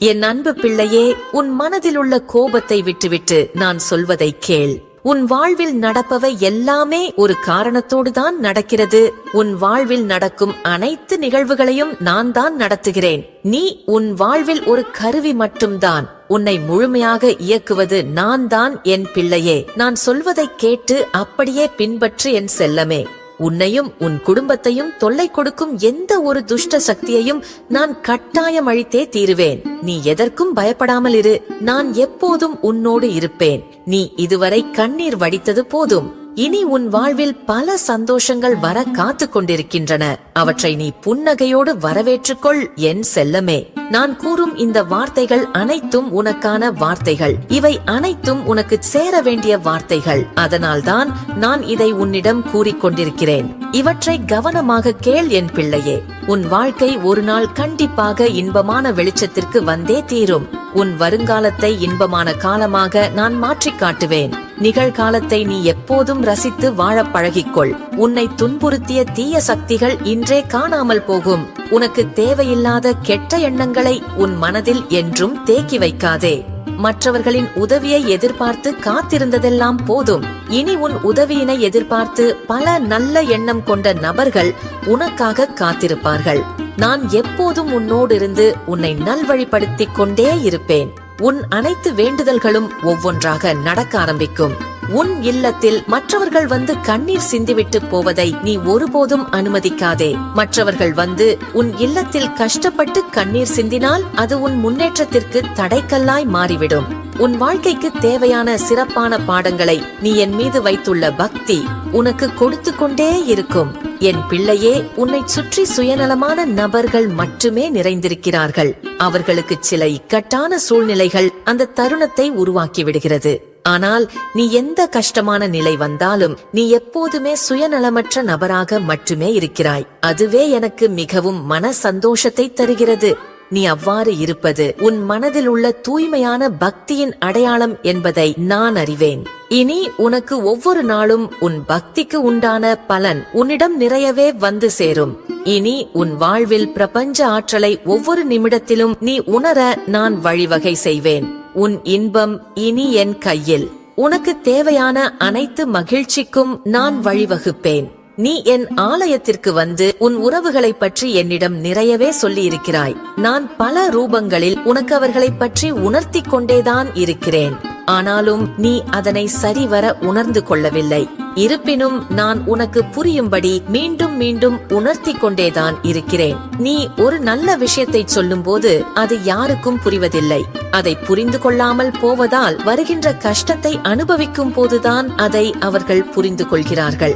என் அன்பு பிள்ளையே, உன் மனதில் உள்ள கோபத்தை விட்டுவிட்டு நான் சொல்வதை கேள். உன் வாழ்வில் நடப்பவை எல்லாமே ஒரு காரணத்தோடுதான் நடக்கிறது. உன் வாழ்வில் நடக்கும் அனைத்து நிகழ்வுகளையும் நான் தான் நடத்துகிறேன். நீ உன் வாழ்வில் ஒரு கருவி மட்டும்தான். உன்னை முழுமையாக இயக்குவது நான் தான் என் பிள்ளையே. நான் சொல்வதை கேட்டு அப்படியே பின்பற்று என் செல்லமே. உன்னையும் உன் குடும்பத்தையும் தொல்லை கொடுக்கும் எந்த ஒரு துஷ்ட சக்தியையும் நான் கட்டாயம் அழித்தே தீருவேன். நீ எதற்கும் பயப்படாமல் இரு. நான் எப்போதும் உன்னோடு இருப்பேன். நீ இதுவரை கண்ணீர் வடித்தது போதும். இனி உன் வாழ்வில் பல சந்தோஷங்கள் வர காத்து கொண்டிருக்கின்றன. அவற்றை நீ புன்னகையோடு வரவேற்றுக்கொள் என் செல்லமே. நான் கூறும் இந்த வார்த்தைகள் அனைத்தும் உனக்கான வார்த்தைகள். இவை அனைத்தும் உனக்கு சேர வேண்டிய வார்த்தைகள். அதனால்தான் நான் இதை உன்னிடம் கூறிக்கொண்டிருக்கிறேன். இவற்றை கவனமாக கேள் என் பிள்ளையே. உன் வாழ்க்கை ஒரு நாள் கண்டிப்பாக இன்பமான வெளிச்சத்திற்கு வந்தே தீரும். உன் வருங்காலத்தை இன்பமான காலமாக நான் மாற்றி காட்டுவேன். நிகழ்காலத்தை நீ எப்போதும் ரசித்து வாழ பழகிக்கொள். உன்னை துன்புறுத்திய தீய சக்திகள் இன்றே காணாமல் போகும். உனக்கு தேவையில்லாத கெட்ட எண்ணங்களை உன் மனதில் என்றும் தேக்கி வைக்காதே. மற்றவர்களின் உதவியை எதிர்பார்த்து காத்திருந்ததெல்லாம் போதும். இனி உன் உதவியினை எதிர்பார்த்து பல நல்ல எண்ணம் கொண்ட நபர்கள் உனக்காக காத்திருப்பார்கள். நான் எப்போதும் உன்னோடு இருந்து உன்னை நல்வழிப்படுத்திக் கொண்டே இருப்பேன். உன் அனைத்து வேண்டுதல்களும் ஒவ்வொன்றாக நடக்க ஆரம்பிக்கும். உன் இல்லத்தில் மற்றவர்கள் வந்து கண்ணீர் சிந்திவிட்டு போவதை நீ ஒருபோதும் அனுமதிக்காதே. மற்றவர்கள் வந்து உன் இல்லத்தில் கஷ்டப்பட்டு கண்ணீர் சிந்தினால் அது உன் முன்னேற்றத்திற்கு தடைக்கல்லாய் மாறிவிடும். உன் வாழ்க்கைக்கு தேவையான சிறப்பான பாடங்களை நீ என் மீது வைத்துள்ள பக்தி உனக்கு கொடுத்து கொண்டே இருக்கும். என் பிள்ளையே, உன்னை சுற்றி சுயநலமான நபர்கள் மட்டுமே நிறைந்திருக்கிறார்கள். அவர்களுக்கு சில இக்கட்டான சூழ்நிலைகள் அந்த தருணத்தை உருவாக்கி விடுகிறது. ஆனால் நீ எந்த கஷ்டமான நிலை வந்தாலும் நீ எப்போதுமே சுயநலமற்ற நபராக மட்டுமே இருக்கிறாய். அதுவே எனக்கு மிகவும் மன சந்தோஷத்தை தருகிறது. நீ அவ்வாறு இருப்பது உன் மனதில் உள்ள தூய்மையான பக்தியின் அடையாளம் என்பதை நான் அறிவேன். இனி உனக்கு ஒவ்வொரு நாளும் உன் பக்திக்கு உண்டான பலன் உன்னிடம் நிறையவே வந்து சேரும். இனி உன் வாழ்வில் பிரபஞ்ச ஆற்றலை ஒவ்வொரு நிமிடத்திலும் நீ உணர நான் வழிவகை செய்வேன். உன் இன்பம் இனி என் கையில். உனக்கு தேவையான அனைத்து மகிழ்ச்சிக்கும் நான் வழிவகுப்பேன். நீ என் ஆலயத்திற்கு வந்து உன் உறவுகளை பற்றி என்னிடம் நிறையவே சொல்லி இருக்கிறாய். நான் பல ரூபங்களில் உனக்கு அவர்களை பற்றி உணர்த்தி கொண்டேதான் இருக்கிறேன். ஆனாலும் நீ அதனை சரிவர உணர்ந்து கொள்ளவில்லை. இருப்பினும் நான் உனக்கு புரியும்படி மீண்டும் மீண்டும் உணர்த்தி கொண்டேதான் இருக்கிறேன். நீ ஒரு நல்ல விஷயத்தை சொல்லும் போது அது யாருக்கும் புரிவதில்லை. அதை புரிந்து கொள்ளாமல் போவதால் வருகின்ற கஷ்டத்தை அனுபவிக்கும் போதுதான் அதை அவர்கள் புரிந்து கொள்கிறார்கள்.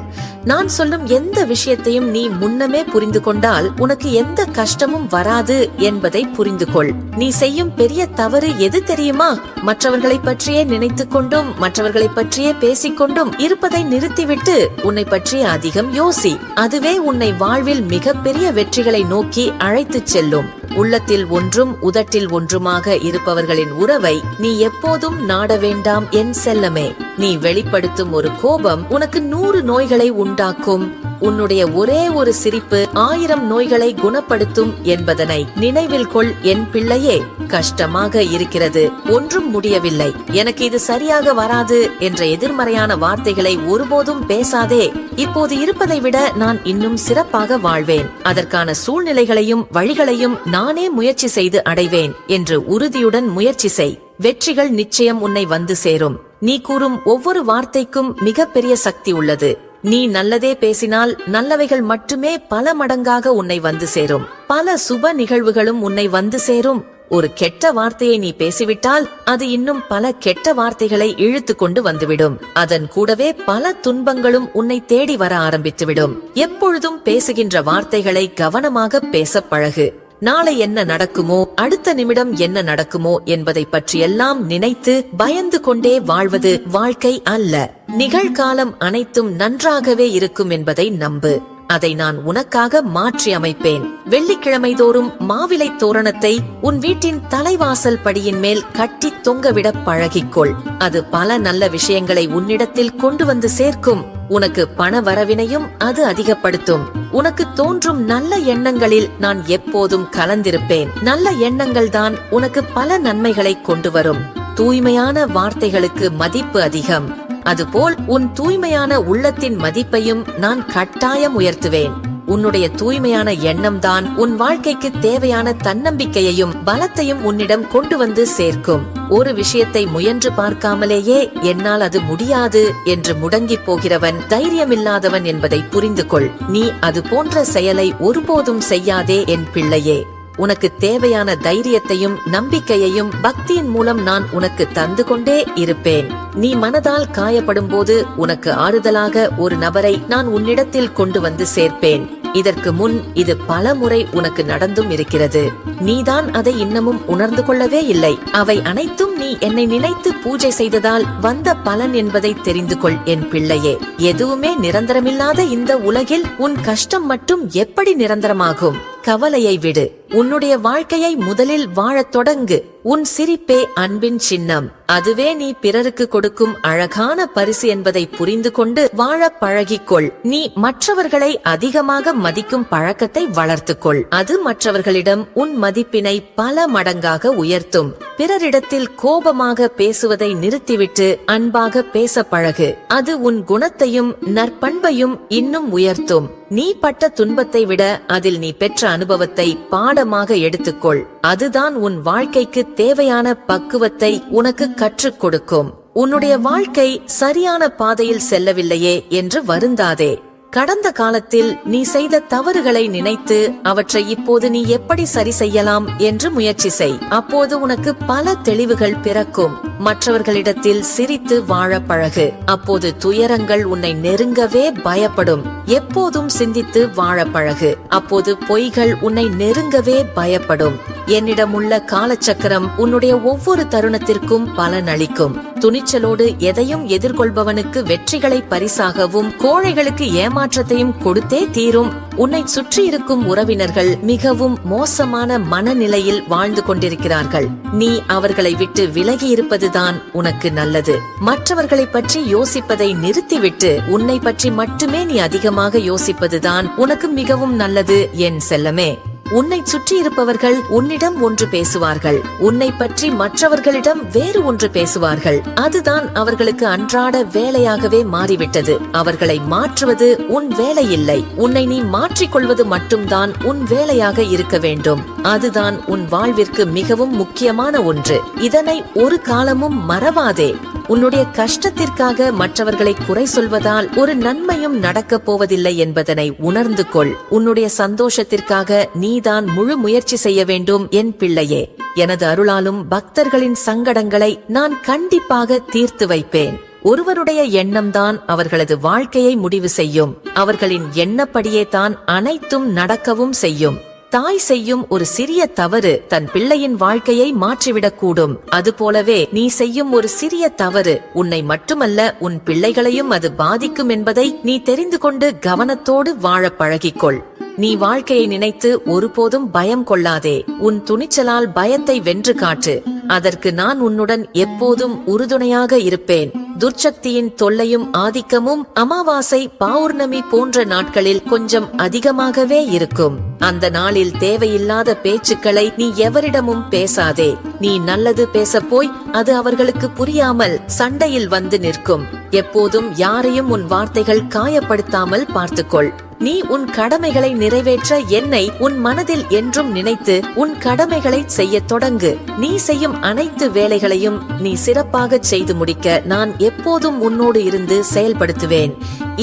நான் சொல்லும் எந்த விஷயத்தையும் நீ முன்னமே புரிந்து கொண்டால் உனக்கு எந்த கஷ்டமும் வராது என்பதை புரிந்து கொள். நீ செய்யும் பெரிய தவறு எது தெரியுமா? மற்றவர்களை பற்றியே நினைத்துக் கொண்டும் மற்றவர்களை பற்றியே பேசிக்கொண்டும் இருப்பதை நிறுத்திவிட்டு உன்னை பற்றி அதிகம் யோசி. அதுவே உன்னை வாழ்வில் மிகப்பெரிய வெற்றிகளை நோக்கி அழைத்துச் செல்லும். உள்ளத்தில் ஒன்றும் உதட்டில் ஒன்றுமாக இருப்பவர்களின் உறவை நீ எப்போதும் நாட வேண்டாம் என் செல்லமே. நீ வெளிப்படுத்தும் ஒரு கோபம் உனக்கு 100 நோய்களை உண்டாக்கும். உன்னுடைய ஒரே ஒரு சிரிப்பு 1000 நோய்களை குணப்படுத்தும் என்பதனை நினைவில் கொள் என் பிள்ளையே. கஷ்டமாக இருக்கிறது, ஒன்றும் முடியவில்லை, எனக்கு இது சரியாக வராது என்ற எதிர்மறையான வார்த்தைகளை ஒருபோதும் பேசாதே. இப்போது இருப்பதை விட நான் இன்னும் சிறப்பாக வாழ்வேன். அதற்கான சூழ்நிலைகளையும் வழிகளையும் நானே முயற்சி செய்து அடைவேன் என்று உறுதியுடன் முயற்சி செய். வெற்றிகள் நிச்சயம் உன்னை வந்து சேரும். நீ கூறும் ஒவ்வொரு வார்த்தைக்கும் மிகப்பெரிய சக்தி உள்ளது. நீ நல்லதே பேசினால் நல்லவைகள் மட்டுமே பல மடங்காக உன்னை வந்து சேரும். பல சுப நிகழ்வுகளும் உன்னை வந்து சேரும். ஒரு கெட்ட வார்த்தையை நீ பேசிவிட்டால் அது இன்னும் பல கெட்ட வார்த்தைகளை இழுத்து கொண்டு வந்துவிடும். அதன் கூடவே பல துன்பங்களும் உன்னை தேடி வர ஆரம்பித்துவிடும். எப்பொழுதும் பேசுகின்ற வார்த்தைகளை கவனமாக பேச பழகு. நாளை என்ன நடக்குமோ, அடுத்த நிமிடம் என்ன நடக்குமோ என்பதை பற்றியெல்லாம் நினைத்து பயந்து கொண்டே வாழ்வது வாழ்க்கை அல்ல. நிகழ்காலம் அனைத்தும் நன்றாகவே இருக்கும் என்பதை நம்பு. அதை நான் உனக்காக மாற்றி அமைப்பேன். வெள்ளிக்கிழமை தோறும் மாவிலை தோரணத்தை உன் வீட்டின் தலைவாசல் படியின் மேல் கட்டி தொங்கவிட பழகிக்கொள். அது பல நல்ல விஷயங்களை உன்னிடத்தில் கொண்டு வந்து சேர்க்கும். உனக்கு பண வரவினையும் அது அதிகப்படுத்தும். உனக்கு தோன்றும் நல்ல எண்ணங்களில் நான் எப்போதும் கலந்திருப்பேன். நல்ல எண்ணங்கள் தான் உனக்கு பல நன்மைகளை கொண்டு வரும். தூய்மையான வார்த்தைகளுக்கு மதிப்பு அதிகம். அதுபோல் உன் தூய்மையான உள்ளத்தின் மதிப்பையும் நான் கட்டாயம் உயர்த்துவேன். உன்னுடைய தூய்மையான எண்ணம் தான் உன் வாழ்க்கைக்கு தேவையான தன்னம்பிக்கையையும் பலத்தையும் உன்னிடம் கொண்டு வந்து சேர்க்கும். ஒரு விஷயத்தை முயன்று பார்க்காமலேயே என்னால் அது முடியாது என்று முடங்கி போகிறவன் தைரியமில்லாதவன் என்பதை புரிந்து கொள். நீ அது போன்ற செயலை ஒருபோதும் செய்யாதே என் பிள்ளையே. உனக்கு தேவையான தைரியத்தையும் நம்பிக்கையையும் பக்தியின் மூலம் நான் உனக்கு தந்து கொண்டே இருப்பேன். நீ மனதால் காயப்படும் போது உனக்கு ஆறுதலாக ஒரு நபரை நான் உன்னிடத்தில் கொண்டு வந்து சேர்ப்பேன். இதற்கு முன் இது பல முறை உனக்கு நடந்தும் இருக்கிறது. நீதான் அதை இன்னமும் உணர்ந்து கொள்ளவே இல்லை. அவை அனைத்தும் நீ என்னை நினைத்து பூஜை செய்ததால் வந்த பலன் என்பதை தெரிந்து கொள் என் பிள்ளையே. எதுவுமே நிரந்தரமில்லாத இந்த உலகில் உன் கஷ்டம் மட்டும் எப்படி நிரந்தரமாகும்? கவலையை விடு. உன்னுடைய வாழ்க்கையை முதலில் வாழத் தொடங்கு. உன் சிரிப்பே அன்பின் சின்னம். அதுவே நீ பிறருக்கு கொடுக்கும் அழகான பரிசு என்பதை புரிந்து கொண்டு வாழ பழகிக்கொள். நீ மற்றவர்களை அதிகமாக மதிக்கும் பழக்கத்தை வளர்த்துக்கொள். அது மற்றவர்களிடம் உன் மதிப்பினை பல மடங்காக உயர்த்தும். பிறரிடத்தில் கோபமாக பேசுவதை நிறுத்திவிட்டு அன்பாக பேச பழகு. அது உன் குணத்தையும் நற்பண்பையும் இன்னும் உயர்த்தும். நீ பட்ட துன்பத்தை விட அதில் நீ பெற்ற அனுபவத்தை பாடமாக எடுத்துக்கொள். அதுதான் உன் வாழ்க்கைக்கு தேவையான பக்குவத்தை உனக்கு கற்றுக் கொடுக்கும். உன்னுடைய வாழ்க்கை சரியான பாதையில் செல்லவில்லையே என்று வருந்தாதே. கடந்த காலத்தில் நீ செய்த தவறுகளை நினைத்து அவற்றை இப்போது நீ எப்படி சரி செய்யலாம் என்று முயற்சி செய். அப்போது உனக்கு பல தெளிவுகள் பிறக்கும். மற்றவர்களிடத்தில் சிரித்து வாழ பழகு. அப்போது துயரங்கள் உன்னை நெருங்கவே பயப்படும். எப்போதும் சிந்தித்து வாழ பழகு. அப்போது பொய்கள் உன்னை நெருங்கவே பயப்படும். என்னிடமுள்ள காலச்சக்கரம் உன்னுடைய ஒவ்வொரு தருணத்திற்கும் பலனளிக்கும். துணிச்சலோடு எதையும் எதிர்கொள்பவனுக்கு வெற்றிகளை பரிசாகவும் கோழைகளுக்கு ஏமாற்றத்தையும் கொடுத்தே தீரும். உன்னை சுற்றி இருக்கும் உறவினர்கள் மிகவும் மோசமான மனநிலையில் வாழ்ந்து கொண்டிருக்கிறார்கள். நீ அவர்களை விட்டு விலகி இருப்பதுதான் உனக்கு நல்லது. மற்றவர்களை பற்றி யோசிப்பதை நிறுத்திவிட்டு உன்னை பற்றி மட்டுமே நீ அதிகமாக யோசிப்பதுதான் உனக்கு மிகவும் நல்லது என் செல்லமே. உன்னை சுற்றி இருப்பவர்கள் உன்னிடம் ஒன்று பேசுவார்கள். உன்னை பற்றி மற்றவர்களிடம் வேறு ஒன்று பேசுவார்கள். அதுதான் அவர்களுக்கு அன்றாட வேலையாகவே மாறிவிட்டது. அவர்களை மாற்றுவது உன் வேலை இல்லை. உன்னை நீ மாற்றிக்கொள்வது மட்டும்தான் உன் வேலையாக இருக்க வேண்டும். அதுதான் உன் வாழ்விற்கு மிகவும் முக்கியமான ஒன்று. இதனை ஒரு காலமும் மறவாதே. உன்னுடைய கஷ்டத்திற்காக மற்றவர்களை குறை சொல்வதால் ஒரு நன்மையும் நடக்கப் போவதில்லை என்பதனை உணர்ந்து கொள். உன்னுடைய சந்தோஷத்திற்காக நீதான் முழு முயற்சி செய்ய வேண்டும் என் பிள்ளையே. எனது அருளாலும் பக்தர்களின் சங்கடங்களை நான் கண்டிப்பாக தீர்த்து வைப்பேன். ஒருவருடைய எண்ணம்தான் அவர்களது வாழ்க்கையை முடிவு செய்யும். அவர்களின் எண்ணப்படியே தான் அனைத்தும் நடக்கவும் செய்யும். தாய் செய்யும் ஒரு சிறிய தவறு தன் பிள்ளையின் வாழ்க்கையை மாற்றிவிடக்கூடும். அதுபோலவே நீ செய்யும் ஒரு சிறிய தவறு உன்னை மட்டுமல்ல உன் பிள்ளைகளையும் அது பாதிக்கும் என்பதை நீ தெரிந்து கொண்டு கவனத்தோடு வாழ பழகிக்கொள். நீ வாழ்க்கையை நினைத்து ஒருபோதும் பயம் கொள்ளாதே. உன் துணிச்சலால் பயத்தை வென்று காட்டு. அதற்கு நான் உன்னுடன் எப்போதும் உறுதுணையாக இருப்பேன். துர்ச்சக்தியின் தொல்லையும் ஆதிக்கமும் அமாவாசை பௌர்ணமி போன்ற நாட்களில் கொஞ்சம் அதிகமாகவே இருக்கும். அந்த நாளில் தேவையில்லாத பேச்சுக்களை நீ எவரிடமும் பேசாதே. நீ நல்லது பேச போய் அது அவர்களுக்கு புரியாமல் சண்டையில் வந்து நிற்கும். எப்போதும் யாரையும் உன் வார்த்தைகள் காயப்படுத்தாமல் பார்த்துக்கொள். நீ உன் கடமைகளை நிறைவேற்ற என்னை உன் மனதில் என்றும் நினைத்து உன் கடமைகளை செய்ய தொடங்கு. நீ செய்யும் அனைத்து வேலைகளையும் நீ சிறப்பாக செய்து முடிக்க நான் எப்போதும் உன்னோடு இருந்து செயல்படுத்துவேன்.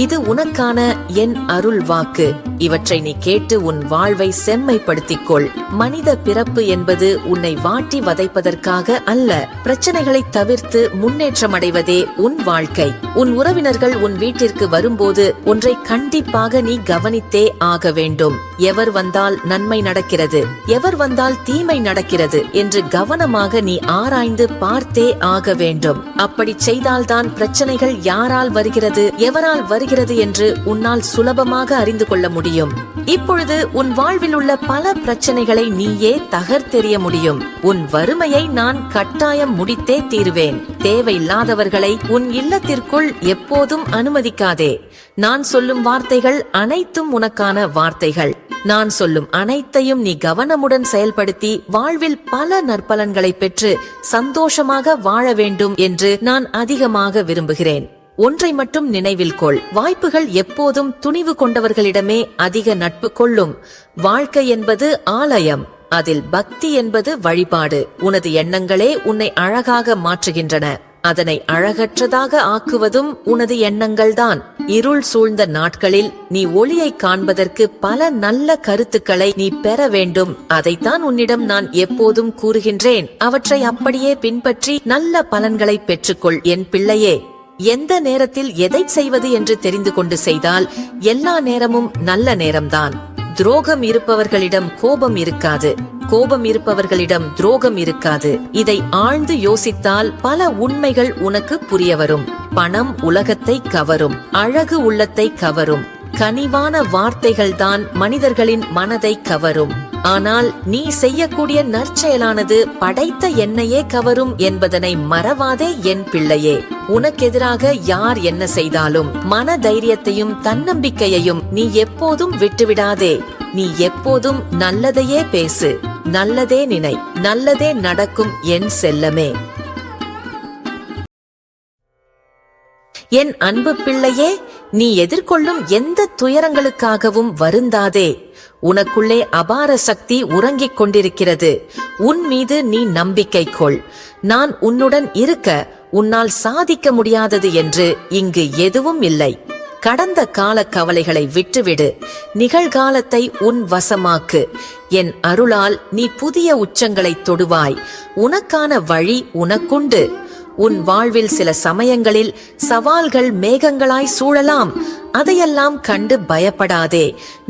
இது உனக்கான என் அருள் வாக்கு. இவற்றை நீ கேட்டு உன் வாழ்வை செம்மைப்படுத்திக்கொள். மனித பிறப்பு என்பது உன்னை வாட்டி வதைப்பதற்காக அல்ல. பிரச்சனைகளை தவிர்த்து முன்னேற்றம் அடைவதே உன் வாழ்க்கை. உன் உறவினர்கள் உன் வீட்டிற்கு வரும்போது ஒன்றை கண்டிப்பாக நீ கவனித்தே ஆக வேண்டும். எவர் வந்தால் நன்மை நடக்கிறது, எவர் வந்தால் தீமை நடக்கிறது என்று கவனமாக நீ ஆராய்ந்து பார்த்தே ஆக வேண்டும். அப்படி செய்தால்தான் பிரச்சனைகள் யாரால் வருகிறது, எவரால் வருகிறது என்று உன்னால் சுலபமாக அறிந்து கொள்ள முடியும். இப்பொழுது உன் வாழ்வில் உள்ள பல பிரச்சனைகளை நீயே தகர்த்தெறிய முடியும். உன் வறுமையை நான் கட்டாயம் முடித்தே தீருவேன். தேவையில்லாதவர்களை உன் இல்லத்திற்குள் எப்போதும் அனுமதிக்காதே. நான் சொல்லும் வார்த்தைகள் அனைத்தும் உனக்கான வார்த்தைகள். நான் சொல்லும் அனைத்தையும் நீ கவனமுடன் செயல்படுத்தி வாழ்வில் பல நற்பலன்களை பெற்று சந்தோஷமாக வாழ வேண்டும் என்று நான் அதிகமாக விரும்புகிறேன். ஒன்றை மட்டும் நினைவில் கொள், வாய்ப்புகள் எப்போதும் துணிவு கொண்டவர்களிடமே அதிக நட்பு கொள்ளும். வாழ்க்கை என்பது ஆலயம், அதில் பக்தி என்பது வழிபாடு. உனது எண்ணங்களே உன்னை அழகாக மாற்றுகின்றன. அதனை அழகற்றதாக ஆக்குவதும் உனது எண்ணங்கள்தான். இருள் சூழ்ந்த நாட்களில் நீ ஒளியை காண்பதற்கு பல நல்ல கருத்துக்களை நீ பெற வேண்டும். அதைத்தான் உன்னிடம் நான் எப்போதும் கூறுகின்றேன். அவற்றை அப்படியே பின்பற்றி நல்ல பலன்களை பெற்றுக்கொள் என் பிள்ளையே. எந்த நேரத்தில் எதை செய்வது என்று தெரிந்து கொண்டு செய்தால் எல்லா நேரமும் நல்ல நேரம்தான். துரோகம் இருப்பவர்களிடம் கோபம் இருக்காது, கோபம் இருப்பவர்களிடம் துரோகம் இருக்காது. இதை ஆழ்ந்து யோசித்தால் பல உண்மைகள் உனக்கு புரிய வரும். பணம் உலகத்தை கவரும், அழகு உள்ளத்தை கவரும். கனிவான வார்த்தைகள்தான் மனிதர்களின் மனதை கவரும். ஆனால் நீ செய்யக்கூடிய நற்செயலானது படைத்த என்னையே கவரும் என்பதனை மறவாதே என் பிள்ளையே. உனக்கெதிராக யார் என்ன செய்தாலும் மன தைரியத்தையும் தன்னம்பிக்கையையும் நீ எப்போதும் விட்டுவிடாதே. நீ எப்போதும் நல்லதையே பேசு, நல்லதே நினை, நல்லதே நடக்கும் என் செல்லமே. என் அன்பு பிள்ளையே, நீ எதிர்கொள்ளும் எந்த துயரங்களுக்காகவும் வருந்தாதே. உனக்குள்ளே அபார சக்தி உறங்கிக் கொண்டிருக்கிறது. உன் மீது நீ நம்பிக்கை கொள். நான் உன்னுடன் இருக்க உன்னால் சாதிக்க முடியாதது என்று இங்கு எதுவும் இல்லை. கடந்த கால கவலைகளை விட்டுவிடு. நிகழ்காலத்தை உன் வசமாக்கு. என் அருளால் நீ புதிய உச்சங்களை தொடுவாய். உனக்கான வழி உனக்குண்டு. உன் வாழ்வில் சில சமயங்களில் சவால்கள் மேகங்களாய் சூழலாம். அதையெல்லாம் கண்டு பயப்படாதே.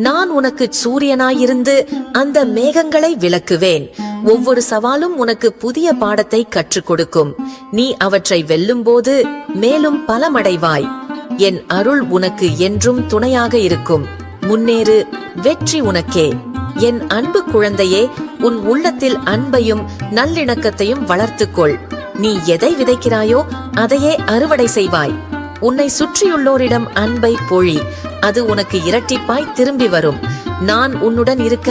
நான் உனக்கு சூரியனாயிருந்து அந்த மேகங்களை விலக்குவேன். ஒவ்வொரு சவாலும் உனக்கு புதிய பாடத்தை கற்றுக் கொடுக்கும். நீ அவற்றை வெல்லும்போது மேலும் பலமடைவாய். என் அருள் உனக்கு என்றும் துணையாக இருக்கும். முன்னேறு, வெற்றி உனக்கே. என் அன்பு குழந்தையே, உன் உள்ளத்தில் அன்பையும் நல்லிணக்கத்தையும் வளர்த்துக்கொள். நீ எதை விதைக்கிறாயோ அதையே அறுவடை செய்வாய். உன்னை சுற்றியுள்ளோரிடம் அன்பை பொழி. அது உனக்கு இரட்டிப்பாய் திரும்பி வரும். நான் உன்னுடன் இருக்க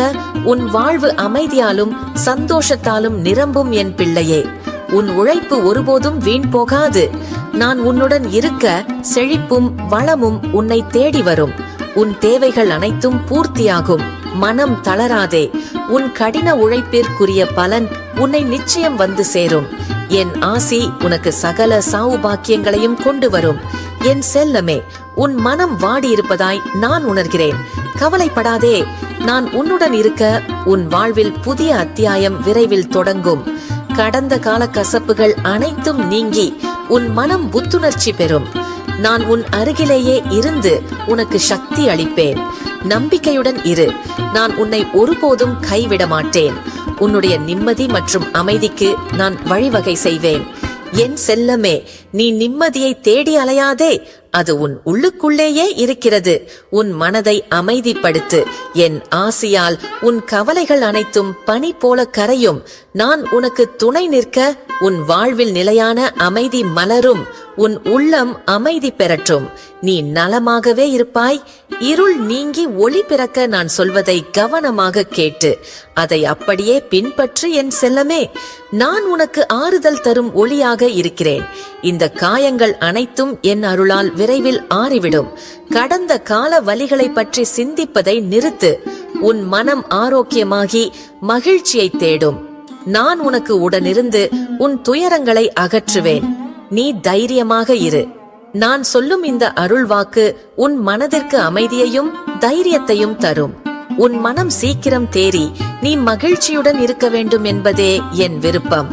உன் வாழ்வு அமைதியாலும் சந்தோஷத்தாலும் நிரம்பும் என் பிள்ளையே. உன் உழைப்பு ஒருபோதும் வீண் போகாது. நான் உன்னுடன் இருக்க செழிப்பும் வளமும் உன்னை தேடி வரும். உன் தேவைகள் அனைத்தும் பூர்த்தியாகும். மனம் தளராதே. உன் கடின உழைப்பிற்குரிய பலன் உன்னை நிச்சயம் வந்து சேரும். என் ஆசி உனக்கு சகல சாவுபாக்கியங்களையும் கொண்டு வரும். என் செல்லமே, உன் மனம் வாடியிருப்பதாய் நான் உணர்கிறேன். கவலைப்படாதே. நான் உன்னுடன் இருக்க உன் வாழ்வில் புதிய அத்தியாயம் விரைவில் தொடங்கும். கடந்த கால கசப்புகள் அனைத்தும் நீங்கி உன் மனம் புத்துணர்ச்சி பெறும். நான் உன் அருகிலேயே இருந்து உனக்கு சக்தி அளிப்பேன். நம்பிக்கையுடன் இரு. நான் உன்னை ஒருபோதும் கைவிட மாட்டேன். உன்னுடைய நிம்மதி மற்றும் அமைதிக்கு நான் வழிவகை செய்வேன். என் செல்லமே, நீ நிம்மதியை தேடி அலையாதே. அது உன் உள்ளுக்குள்ளேயே இருக்கிறது. உன் மனதை அமைதிப்படுத்து. என் ஆசியால் உன் கவலைகள் அனைத்தும் பனி போல கரையும். நான் உனக்கு துணை நிற்க உன் வாழ்வில் நிலையான அமைதி மலரும். உன் உள்ளம் அமைதி பெறட்டும். நீ நலமாகவே இருப்பாய். இருள் நீங்கி ஒளி பிறக்க நான் சொல்வதை கவனமாக கேட்டு அதை அப்படியே பின்பற்று என் செல்லமே. நான் உனக்கு ஆறுதல் தரும் ஒளியாக இருக்கிறேன். இந்த காயங்கள் அனைத்தும் என் அருளால் விரைவில் ஆறிவிடும். கடந்த கால வலிகளை பற்றி சிந்திப்பதை நிறுத்து. உன் மனம் ஆரோக்கியமாகி மகிழ்ச்சியை தேடும். நான் உனக்கு உடனிருந்து உன் துயரங்களை அகற்றுவேன். நீ தைரியமாக இரு. நான் சொல்லும் இந்த அருள் வாக்கு உன் மனதிற்கு அமைதியையும் தைரியத்தையும் தரும். உன் மனம் சீக்கிரம் தேறி நீ மகிழ்ச்சியுடன் இருக்க வேண்டும் என்பதே என் விருப்பம்.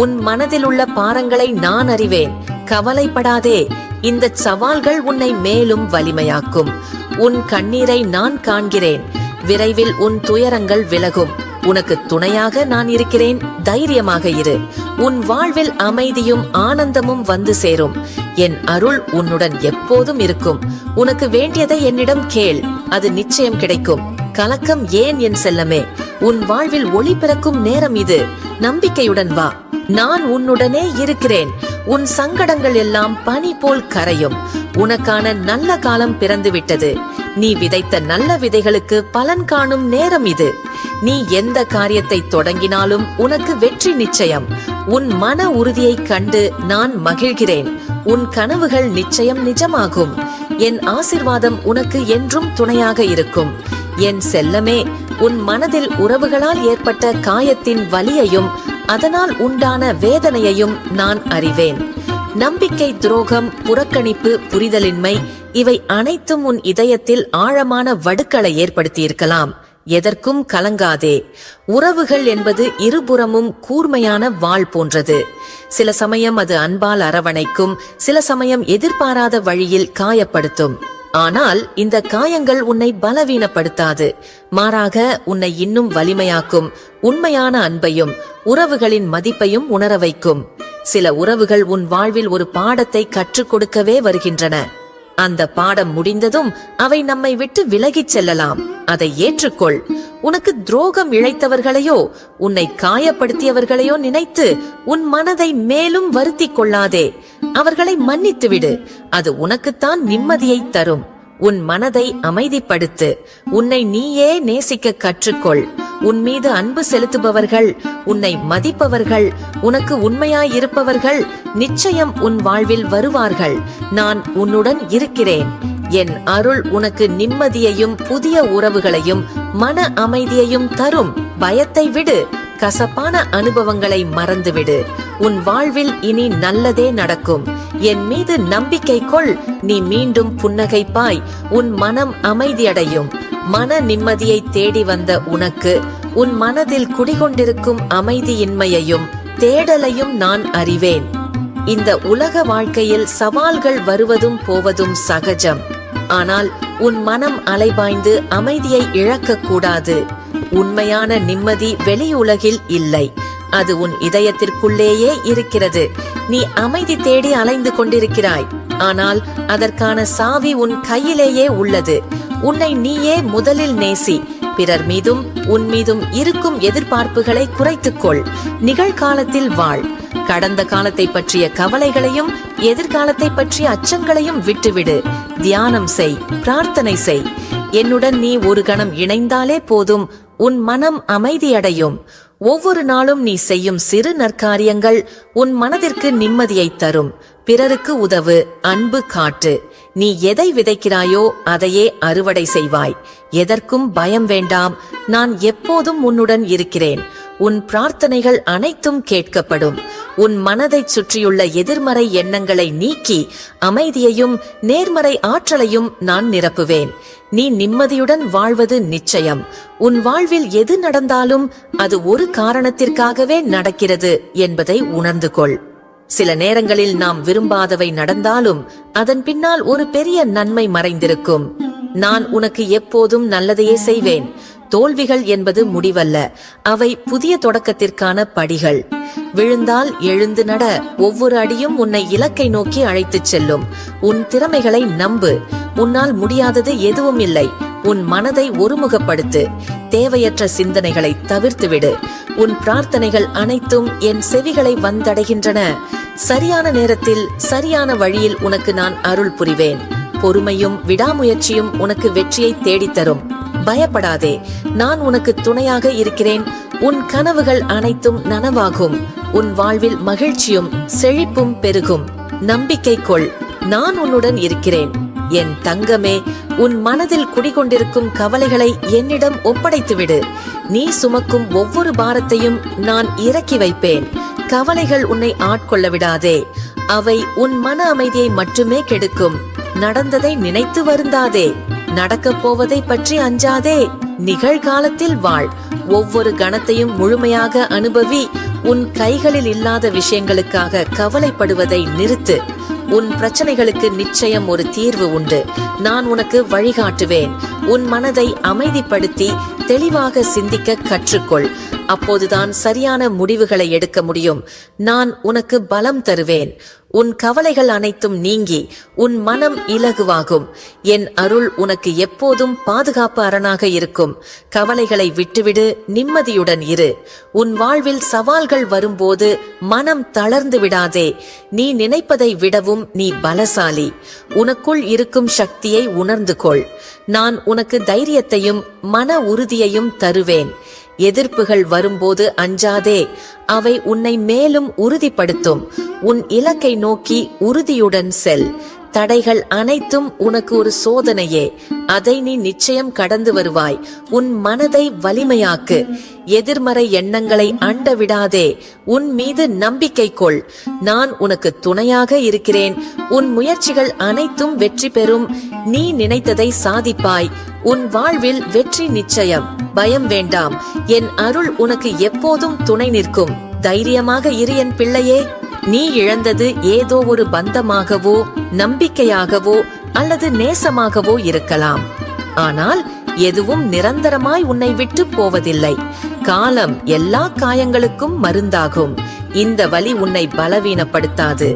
உன் மனதில் உள்ள பாரங்களை நான் அறிவேன். கவலைப்படாதே. இந்த சவால்கள் உன்னை மேலும் வலிமையாக்கும். உன் கண்ணீரை நான் காண்கிறேன். விரைவில் உன் துயரங்கள் விலகும். உனக்கு துணையாக நான் இருக்கிறேன், தைரியமாக இரு. உன் வாழ்வில் அமைதியும் ஆனந்தமும் வந்து சேரும். என் அருள் உன்னுடன் எப்போதும் இருக்கும். உனக்கு வேண்டியதை என்னிடம் கேள், அது நிச்சயம் கிடைக்கும். கலக்கம் ஏன் என் செல்லமே? உன் வாழ்வில் ஒளி பிறக்கும் நேரம் இது. நம்பிக்கையுடன் வா, நான் உன்னுடனே இருக்கிறேன். உன் சங்கடங்கள் எல்லாம் பனி போல் கரையும். உனக்கான நல்ல காலம் பிறந்து விட்டது. நீ விதைத்த நல்ல விதைகளுக்கு பலன் காணும் நேரம் இது. நீ எந்த காரியத்தை தொடங்கினாலும் உனக்கு வெற்றி நிச்சயம். உன் மன உறுதியை கண்டு நான் மகிழ்கிறேன். உன் கனவுகள் நிச்சயம் நிஜமாகும். என் ஆசிர்வாதம் உனக்கு என்றும் துணையாக இருக்கும். என் செல்லமே, உன் மனதில் உறவுகளால் ஏற்பட்ட காயத்தின் வலியையும் அதனால் உண்டான வேதனையையும் நான் அறிவேன். நம்பிக்கை துரோகம், புறக்கணிப்பு, புரிதலின்மை இவை அனைத்தும் உன் இதயத்தில் ஆழமான வடுக்களை ஏற்படுத்தியிருக்கலாம். எதற்கும் கலங்காதே. உறவுகள் என்பது இருபுறமும் கூர்மையான வாள் போன்றது. சில சமயம் அது அன்பால் அரவணைக்கும், சில சமயம் எதிர்பாராத வழியில் காயப்படுத்தும். ஆனால் இந்த காயங்கள் உன்னை பலவீனப்படுத்தாது, மாறாக உன்னை இன்னும் வலிமையாக்கும். உண்மையான அன்பையும் உறவுகளின் மதிப்பையும் உணர வைக்கும். சில உறவுகள் உன் வாழ்வில் ஒரு பாடத்தை கற்றுக் கொடுக்கவே வருகின்றன. அந்த பாடம் முடிந்ததும் அவை நம்மை விட்டு விலகிச் செல்லலாம். அதை ஏற்றுக்கொள். உனக்கு துரோகம் இழைத்தவர்களையோ உன்னை காயப்படுத்தியவர்களையோ நினைத்து உன் மனதை மேலும் வருத்திக் கொள்ளாதே. அவர்களை மன்னித்து விடு. அது உனக்குத்தான் நிம்மதியை தரும். உன் மனதை அமைதிப்படுத்து. உன்னை நீயே நேசிக்க கற்றுக்கொள். உன் மீது அன்பு செலுத்துபவர்கள், உன்னை மதிப்பவர்கள், உனக்கு உண்மையாயிருப்பவர்கள் நிச்சயம் உன் வாழ்வில் வருவார்கள். நான் உன்னுடன் இருக்கிறேன். என் அருள் உனக்கு நிம்மதியையும் புதிய உறவுகளையும் மன அமைதியையும் தரும். பயத்தை விடு. கசப்பான அனுபவங்களை மறந்துவிடு. உன் வாழ்வில் இனி நல்லதே நடக்கும். என் மீது நம்பிக்கை கொள். நீ மீண்டும் புன்னகைப்பாய். உன் மனம் அமைதியடையும். மன நிம்மதியை தேடி வந்த உனக்கு உன் மனதில் குடிகொண்டிருக்கும் அமைதியின்மையையும் தேடலையும் நான் அறிவேன். இந்த உலக வாழ்க்கையில் சவால்கள் வருவதும் போவதும் சகஜம். ஆனால் உன் மனம் அலைபாய்ந்து அமைதியை இழக்க கூடாது. உண்மையான நிம்மதி வெளியுலகில் இல்லை, அது உன் இதயத்திற்குள்ளேயே இருக்கிறது. நீ அமைதி தேடி அலைந்து கொண்டிருக்கிறாய், ஆனால் அதற்கான சாவி உன் கையிலேயே உள்ளது. உன்னை நீயே முதலில் நேசி. பிறர் மீதும் உன் மீதும் இருக்கும் எதிர்பார்ப்புகளை குறைத்துக்கொள். நிகழ்காலத்தில் வாழ். கடந்த காலத்தை பற்றிய கவலைகளையும் எதிர்காலத்தை பற்றிய அச்சங்களையும் விட்டுவிடு. தியானம் செய், பிரார்த்தனை செய். என்னுடன் நீ ஒரு கணம் இணைந்தாலே போதும், உன் மனம் அமைதியடையும். ஒவ்வொரு நாளும் நீ செய்யும் சிறு நற்காரியங்கள் உன் மனதிற்கு நிம்மதியை தரும். பிறருக்கு உதவு, அன்பு காட்டு. நீ எதை விதைக்கிறாயோ அதையே அறுவடை செய்வாய். எதற்கும் பயம் வேண்டாம். நான் எப்போதும் உன்னுடன் இருக்கிறேன். உன் பிரார்த்தனைகள் அனைத்தும் கேட்கப்படும். உன் மனதை சுற்றியுள்ள எதிர்மறை எண்ணங்களை நீக்கி அமைதியையும் நேர்மறை ஆற்றலையும் நான் நிரப்புவேன். நீ நிம்மதியுடன் வாழ்வது நிச்சயம். உன் வாழ்வில் எது நடந்தாலும் அது ஒரு காரணத்திற்காகவே நடக்கிறது என்பதை உணர்ந்து கொள். சில நேரங்களில் நாம் விரும்பாதவை நடந்தாலும் அதன் பின்னால் ஒரு பெரிய நன்மை மறைந்திருக்கும். நான் உனக்கு எப்போதும் நல்லதையே செய்வேன். தோல்விகள் என்பது முடிவல்ல, அவை புதிய தொடக்கத்திற்கான படிகள். விழுந்தால் எழுந்து நட. ஒவ்வொரு அடியும் உன்னை இலக்கை நோக்கி அழைத்துச் செல்லும். உன் திறமைகளை நம்பு. உன்னால் முடியாதது எதுவும் இல்லை. உன் மனதை ஒருமுகப்படுத்து. தேவையற்ற சிந்தனைகளை தவிர்த்துவிடு. உன் பிரார்த்தனைகள் அனைத்தும் என் செவிகளை வந்தடைகின்றன. சரியான நேரத்தில் சரியான வழியில் உனக்கு நான் அருள் புரிவேன். பொறுமையும் விடாமுயற்சியும் உனக்கு வெற்றியை தேடித்தரும். பயப்படாதே, நான் உனக்கு துணையாக இருக்கிறேன். உன் கனவுகள் அனைத்தும் நனவாகும். உன் வாழ்வில் மகிழ்ச்சியும் செழிப்பும் பெருகும். நம்பிக்கை கொள், நான் உன்னுடன் இருக்கிறேன். என் தங்கமே, உன் மனதில் குடிகொண்டிருக்கும் கவலைகளை என்னிடம் ஒப்படைத்துவிடு. நீ சுமக்கும் ஒவ்வொரு பாரத்தையும் நான் இறக்கி வைப்பேன். கவலைகள் உன்னை ஆட்கொள்ள விடாதே. அவை உன் மன அமைதியை மட்டுமே கெடுக்கும். நடந்ததை நினைத்து வருந்தாதே. நடக்கப் போவதை பற்றி அஞ்சாதே. நிகழ்காலத்தில் வாழ். ஒவ்வொரு கணத்தையும் முழுமையாக அனுபவி. உன் கைகளில் இல்லாத விஷயங்களுக்காக கவலைப்படுவதை நிறுத்து. உன் பிரச்சனைகளுக்கு நிச்சயம் ஒரு தீர்வு உண்டு. நான் உனக்கு வழிகாட்டுவேன். உன் மனதை அமைதிப்படுத்தி தெளிவாக சிந்திக்க கற்றுக்கொள். அப்போதுதான் சரியான முடிவுகளை எடுக்க முடியும். நான் உனக்கு பலம் தருவேன். உன் கவலைகள் அனைத்தும் நீங்கி உன் மனம் இலகுவாகும். என் அருள் உனக்கு எப்போதும் பாதுகாப்பு அரணாக இருக்கும். கவலைகளை விட்டுவிடு, நிம்மதியுடன் இரு. உன் வாழ்வில் சவால்கள் வரும்போது மனம் தளர்ந்து விடாதே. நீ நினைப்பதை விடவும் நீ பலசாலி. உனக்குள் இருக்கும் சக்தியை உணர்ந்து கொள். நான் உனக்கு தைரியத்தையும் மன உறுதியையும் தருவேன். எதிர்ப்புகள் வரும்போது அஞ்சாதே. அவை உன்னை மேலும் உறுதிப்படுத்தும். உன் இலக்கை நோக்கி உறுதியுடன் செல். தடைகள் அனைத்தும் உனக்கு ஒரு சோதனையே. அதை நீ நிச்சயம் கடந்து வருவாய். உன் மனதை வலிமையாக்கு. எதிர்மறை எண்ணங்களை அண்ட விடாதே. உன் மீது நம்பிக்கை கொள். நான் உனக்கு துணையாக இருக்கிறேன். உன் முயற்சிகள் அனைத்தும் வெற்றி பெறும். நீ நினைத்ததை சாதிப்பாய். உன் வாழ்வில் வெற்றி நிச்சயம். பயம் வேண்டாம். என் அருள் உனக்கு எப்போதும் துணை நிற்கும். தைரியமாக இரு என் பிள்ளையே. நீ இழந்தது ஏதோ ஒரு பந்தமாகவோ நம்பிக்கையாகவோ அல்லது நேசமாகவோ இருக்கலாம். ஆனால் எதுவும் நிரந்தரமாய் உன்னை விட்டு போவதில்லை. காலம் எல்லா காயங்களுக்கும் மருந்தாகும். இந்த வலி உன்னை பலவீனப்படுத்தாது.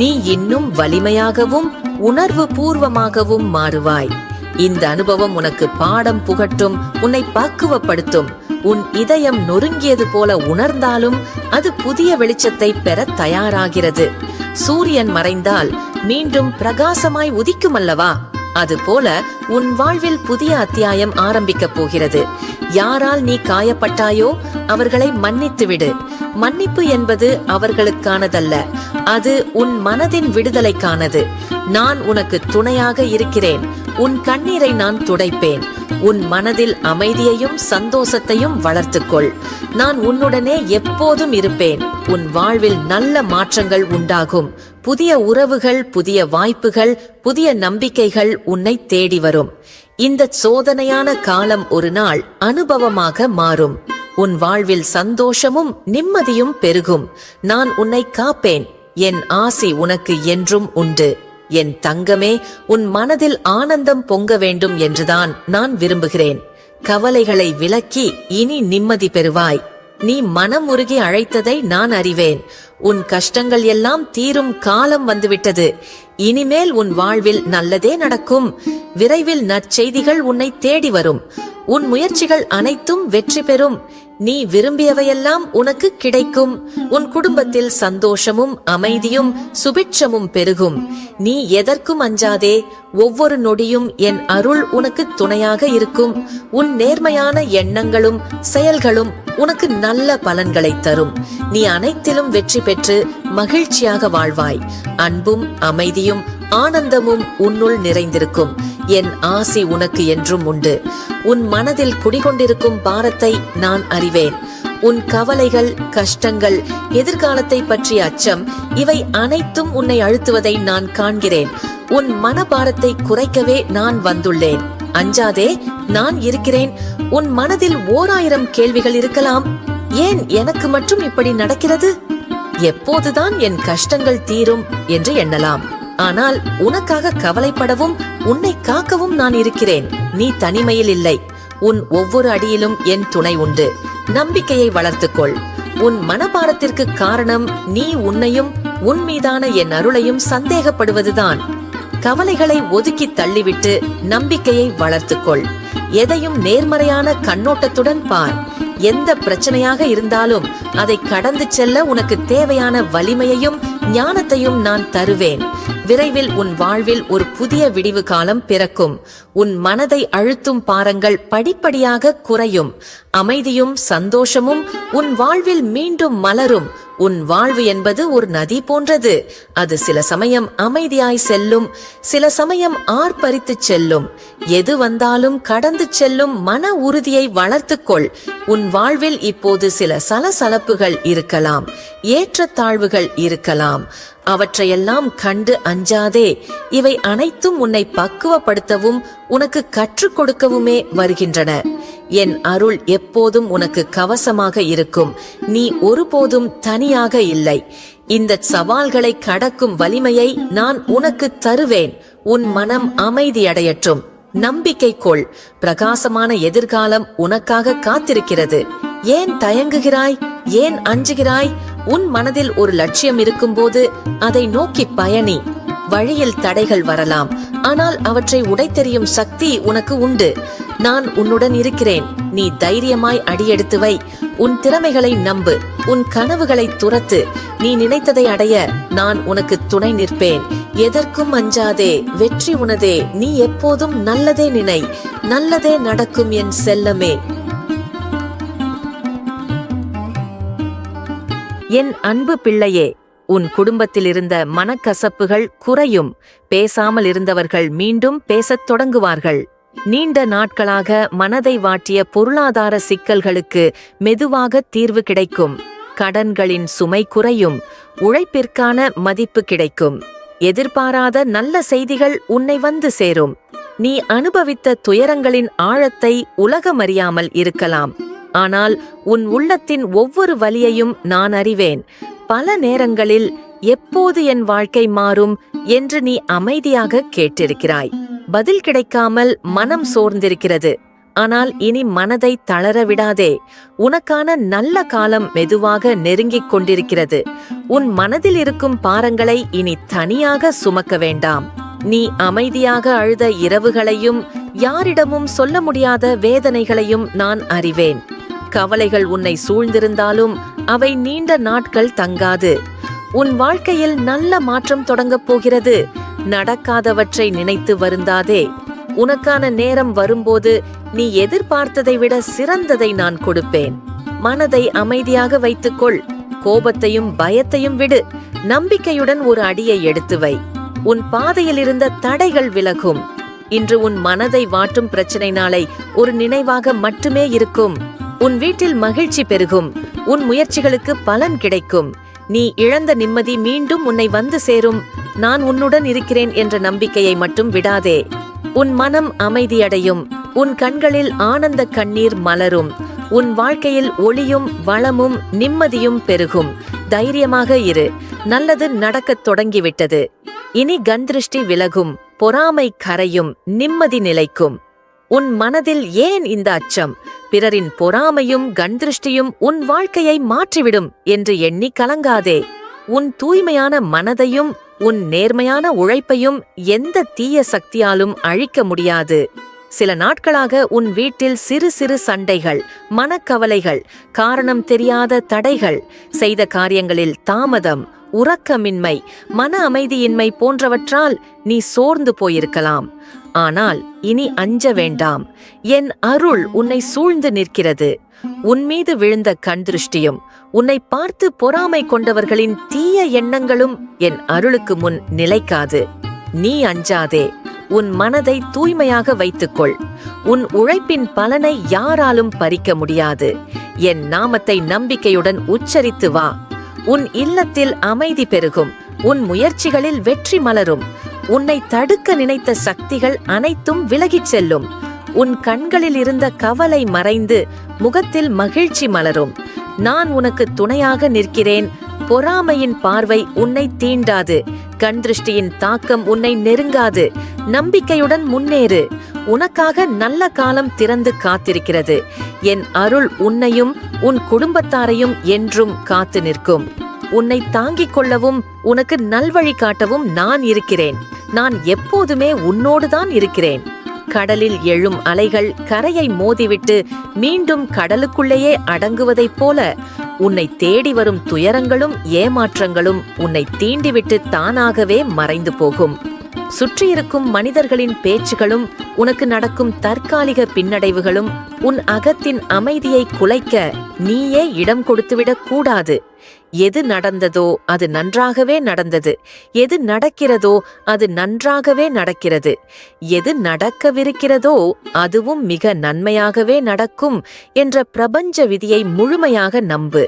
நீ இன்னும் வலிமையாகவும் உணர்வு பூர்வமாகவும் மாறுவாய். இந்த அனுபவம் உனக்கு பாடம் புகட்டும், உன்னை பக்குவப்படுத்தும். உன் இதயம் நொறுங்கியது போல உணர்ந்தாலும் அது புதிய வெளிச்சத்தை பெற தயாராகிறது. சூரியன் மறைந்தால் மீண்டும் பிரகாசமாய் உதிக்கும் அல்லவா? அதுபோல உன் வாழ்வில் புதிய அத்தியாயம் ஆரம்பிக்கப் போகிறது. யாரால் நீ காயப்பட்டாயோ அவர்களை மன்னித்துவிடு. மன்னிப்பு என்பது அவர்களுக்கானதல்ல, அது உன் மனதின் விடுதலைக்கானது. நான் உனக்கு துணையாக இருக்கிறேன். உன் கண்ணீரை நான் துடைப்பேன். உன் மனதில் அமைதியையும் சந்தோஷத்தையும் வளர்த்துக்கொள். நான் உன்னுடனே எப்போதும் இருப்பேன். உன் வாழ்வில் நல்ல மாற்றங்கள் உண்டாகும். புதிய உறவுகள், புதிய வாய்ப்புகள், புதிய நம்பிக்கைகள் உன்னை தேடி வரும். இந்த சோதனையான காலம் ஒரு நாள் அனுபவமாக மாறும். உன் வாழ்வில் சந்தோஷமும் நிம்மதியும் பெருகும். நான் உன்னை காப்பேன். என் ஆசி உனக்கு என்றும் உண்டு. என் தங்கமே, உன் மனதில் ஆனந்தம் பொங்க வேண்டும் என்றுதான் நான் விரும்புகிறேன். கவலைகளை விலக்கி இனி நிம்மதி பெறுவாய். நீ மனம் உருகி அழைத்ததை நான் அறிவேன். உன் கஷ்டங்கள் எல்லாம் தீரும் காலம் வந்துவிட்டது. இனிமேல் உன் வாழ்வில் நல்லதே நடக்கும். விரைவில் நற்செய்திகள் உன்னை தேடி வரும். உன் முயற்சிகள் அனைத்தும் வெற்றி பெறும். நீ விரும்பியவையெல்லாம் உனக்கு கிடைக்கும். உன் குடும்பத்தில் சந்தோஷமும் அமைதியும் சுபிட்சமும் பெருகும். நீ எதற்கும் அஞ்சாதே. ஒவ்வொரு நொடியும் என் அருள் உனக்கு துணையாக இருக்கும். உன் நேர்மையான எண்ணங்களும் செயல்களும் உனக்கு நல்ல பலன்களை தரும். நீ அனைத்திலும் வெற்றி பெற்று மகிழ்ச்சியாக வாழ்வாய். அன்பும் அமைதியும் ஆனந்தமும் உன்னுள் நிறைந்திருக்கும். என் ஆசி உனக்கு என்றும் உண்டு. உன் மனதில் குடிகொண்டிருக்கும் பாரத்தை நான் அறிவேன். உன் கவலைகள், கஷ்டங்கள், எதிர்காலத்தை பற்றிய அச்சம், இவை அனைத்தும் உன்னை அழுத்துவதை நான் காண்கிறேன். உன் மனபாரத்தை குறைக்கவே நான் வந்துள்ளேன். அஞ்சாதே, நான் இருக்கிறேன். உன் மனதில் 1000 கேள்விகள் இருக்கலாம். ஏன் எனக்கு மட்டும் இப்படி நடக்கிறது? எப்போதுதான் என் கஷ்டங்கள் தீரும் என்று எண்ணலாம். ஆனால் உனக்காக கவலைப்படவும் உன்னை காக்கவும் நான் இருக்கிறேன். நீ தனிமையில் இல்லை. உன் ஒவ்வொரு அடியிலும் என் துணை உண்டு. நம்பிக்கையை வளர்த்துக்கொள். உன் மனபாரத்திற்கு காரணம் நீ உன்னையும் உன் மீதான என் அருளையும் சந்தேகப்படுவதுதான். கவலைகளை ஒதுக்கி தள்ளிவிட்டு நம்பிக்கையை வளர்த்துக்கொள். எதையும் நேர்மறையான கண்ணோட்டத்துடன் பார். எந்த பிரச்சனையாக இருந்தாலும் அதை கடந்து செல்ல உனக்கு தேவையான வலிமையையும் ஞானத்தையும் நான் தருவேன். விரைவில் உன் வாழ்வில் ஒரு புதிய விடிவு காலம் பிறக்கும். உன் மனதை அழுத்தும் பாரங்கள் படிப்படியாக குறையும். அமைதியும் சந்தோஷமும் உன் வாழ்வில் மீண்டும் மலரும். உன் வாழ்வு என்பது ஒரு நதி போன்றது. அது சில சமயம் அமைதியாய் செல்லும், சில சமயம் ஆர்ப்பரித்து செல்லும். எது வந்தாலும் கடந்து செல்லும் மன உறுதியை வளர்த்துக்கொள். உன் வாழ்வில் இப்போது சில சலசலப்புகள் இருக்கலாம், ஏற்றத்தாழ்வுகள் இருக்கலாம். அவற்றையெல்லாம் கண்டு அஞ்சாதே. இவை அனைத்தும் உன்னை பக்குவப்படுத்தவும் உனக்கு கற்றுக் கொடுக்கவுமே வருகின்றன. என் அருள் எப்போதும் உனக்கு கவசமாக இருக்கும். நீ ஒருபோதும் தனியாக இல்லை. இந்த சவால்களை கடக்கும் வலிமையை நான் உனக்கு தருவேன். உன் மனம் அமைதியடையட்டும். நம்பிக்கை கொள். பிரகாசமான எதிர்காலம் உனக்காக காத்திருக்கிறது. ஏன் தயங்குகிறாய்? ஏன் அஞ்சுகிறாய்? உன் மனதில் ஒரு லட்சியம் இருக்கும்போது அதை நோக்கி பயணி. வழியில் தடைகள் வரலாம், ஆனால் அவற்றை உடைத்தெறியும் சக்தி உனக்கு உண்டு. நான் உன்னுடன் இருக்கிறேன். நீ தைரியமாய் அடியெடுத்து வை. உன் திறமைகளை நம்பு. உன் கனவுகளை துரத்து. நீ நினைத்ததை அடைய நான் உனக்கு துணை நிற்பேன். எதற்கும் அஞ்சாதே. வெற்றி உனதே. நீ எப்போதும் நல்லதே நினை. நல்லதே நடக்கும் என் செல்லமே. என் அன்பு பிள்ளையே, உன் குடும்பத்தில் இருந்த மனக்கசப்புகள் குறையும். பேசாமல் இருந்தவர்கள் மீண்டும் பேசத் தொடங்குவார்கள். நீண்ட நாட்களாக மனதை வாட்டிய பொருளாதார சிக்கல்களுக்கு மெதுவாக தீர்வு கிடைக்கும். கடன்களின் சுமை குறையும். உழைப்பிற்கான மதிப்பு கிடைக்கும். எதிர்பாராத நல்ல செய்திகள் உன்னை வந்து சேரும். நீ அனுபவித்த துயரங்களின் ஆழத்தை உலகம் அறியாமல் இருக்கலாம். ஆனால் உன் உள்ளத்தின் ஒவ்வொரு வலியையும் நான் அறிவேன். பல நேரங்களில் எப்போது என் வாழ்க்கை மாறும் என்று நீ அமைதியாக கேட்டிருக்கிறாய். பதில் கிடைக்காமல் மனம் சோர்ந்திருக்கிறது. ஆனால் இனி மனதை தளர விடாதே. உனக்கான நல்ல காலம் மெதுவாக நெருங்கிக் கொண்டிருக்கிறது. உன் மனதில் இருக்கும் பாரங்களை இனி தனியாக சுமக்க வேண்டாம். நீ அமைதியாக அழுத இரவுகளையும் யாரிடமும் சொல்ல முடியாத வேதனைகளையும் நான் அறிவேன். கவலைகள் உன்னை சூழ்ந்திருந்தாலும் அவை நீண்ட நாட்கள் தங்காது. உன் வாழ்க்கையில் நல்ல மாற்றம் தொடங்கப் போகிறது. நடக்காதவற்றை நினைத்து வருந்தாதே. உனக்கான நேரம் வரும்போது நீ எதிர்பார்த்ததை விட சிறந்ததை நான் கொடுப்பேன். மனதை அமைதியாக வைத்துக்கொள். கோபத்தையும் பயத்தையும் விடு. நம்பிக்கையுடன் ஒரு அடியை எடுத்து வை. உன் பாதையில் இருந்த தடைகள் விலகும். இன்று உன் மனதை வாட்டும் பிரச்சனை நாளை ஒரு நினைவாக மட்டுமே இருக்கும். உன் வீட்டில் மகிழ்ச்சி பெருகும். உன் முயற்சிகளுக்கு பலன் கிடைக்கும். நீ இழந்த நிம்மதி மீண்டும் உன்னை வந்து சேரும். நான் உன்னுடன் இருக்கிறேன் என்ற நம்பிக்கையை மட்டும் விடாதே. உன் மனம் அமைதியடையும். உன் கண்களில் ஆனந்த கண்ணீர் மலரும். உன் வாழ்க்கையில் ஒளியும் வளமும் நிம்மதியும் பெருகும். தைரியமாக இரு. நல்லது நடக்கத் தொடங்கிவிட்டது. இனி கண்திருஷ்டி விலகும். பொறாமை கரையும். நிம்மதி நிலைக்கும். உன் மனதில் ஏன் இந்த அச்சம்? பிறரின் பொறாமையும் கண்திருஷ்டியும் உன் வாழ்க்கையை மாற்றிவிடும் என்று எண்ணி கலங்காதே. உன் தூய்மையான மனதையும் உன் நேர்மையான உழைப்பையும் எந்த தீய சக்தியாலும் அழிக்க முடியாது. சில நாட்களாக உன் வீட்டில் சிறு சிறு சண்டைகள், மனக்கவலைகள், காரணம் தெரியாத தடைகள், செய்த காரியங்களில் தாமதம், உறக்கமின்மை, மன அமைதியின்மை போன்றவற்றால் நீ சோர்ந்து போயிருக்கலாம். ஆனால் இனி அஞ்ச வேண்டாம். என் அருள் உன்னை சூழ்ந்து நிற்கிறது. உன்மீது விழுந்த கண்திருஷ்டியும் உன்னை பார்த்து பொறாமை கொண்டவர்களின் தீய எண்ணங்களும் என் அருளுக்கு முன் நிலைக்காது. நீ அஞ்சாதே. உன் மனதை தூய்மையாக வைத்துக்கொள். உன் உழைப்பின் பலனை யாராலும் பறிக்க முடியாது. என் நாமத்தை நம்பிக்கையுடன் உச்சரித்து வா. உன் இல்லத்தில் அமைதி பெருகும். உன் முயற்சிகளில் வெற்றி மலரும். உன்னை தடுக்க நினைத்த சக்திகள் அனைத்தும் விலகிச் செல்லும். உன் கண்களில் இருந்த கவலை மறைந்து முகத்தில் மகிழ்ச்சி மலரும். நான் உனக்கு துணையாக நிற்கிறேன். பொறாமையின் பார்வை உன்னை தீண்டாது. கண்திருஷ்டியின் தாக்கம் உன்னை நெருங்காது. நம்பிக்கையுடன் முன்னேறு. உனக்காக நல்ல காலம் திறந்து காத்திருக்கிறது. என் அருள் உன்னையும் உன் குடும்பத்தாரையும் என்றும் காத்து நிற்கும். உன்னை தாங்கிக் கொள்ளவும் உனக்கு நல்வழி காட்டவும் நான் இருக்கிறேன். நான் எப்போதுமே உன்னோடுதான் இருக்கிறேன். கடலில் எழும் அலைகள் கரையை மோதிவிட்டு மீண்டும் கடலுக்குள்ளேயே அடங்குவதைப் போல உன்னை தேடி வரும் துயரங்களும் ஏமாற்றங்களும் உன்னை தீண்டிவிட்டு தானாகவே மறைந்து போகும். சுற்றியிருக்கும் மனிதர்களின் பேச்சுகளும் உனக்கு நடக்கும் தற்காலிக பின்னடைவுகளும் உன் அகத்தின் அமைதியை குலைக்க நீயே இடம் கொடுத்துவிடக் கூடாது. எது நடந்ததோ அது நன்றாகவே நடந்தது. எது நடக்கிறதோ அது நன்றாகவே நடக்கிறது. எது நடக்கவிருக்கிறதோ அதுவும் மிக நன்மையாகவே நடக்கும் என்ற பிரபஞ்ச விதியை முழுமையாக நம்பு.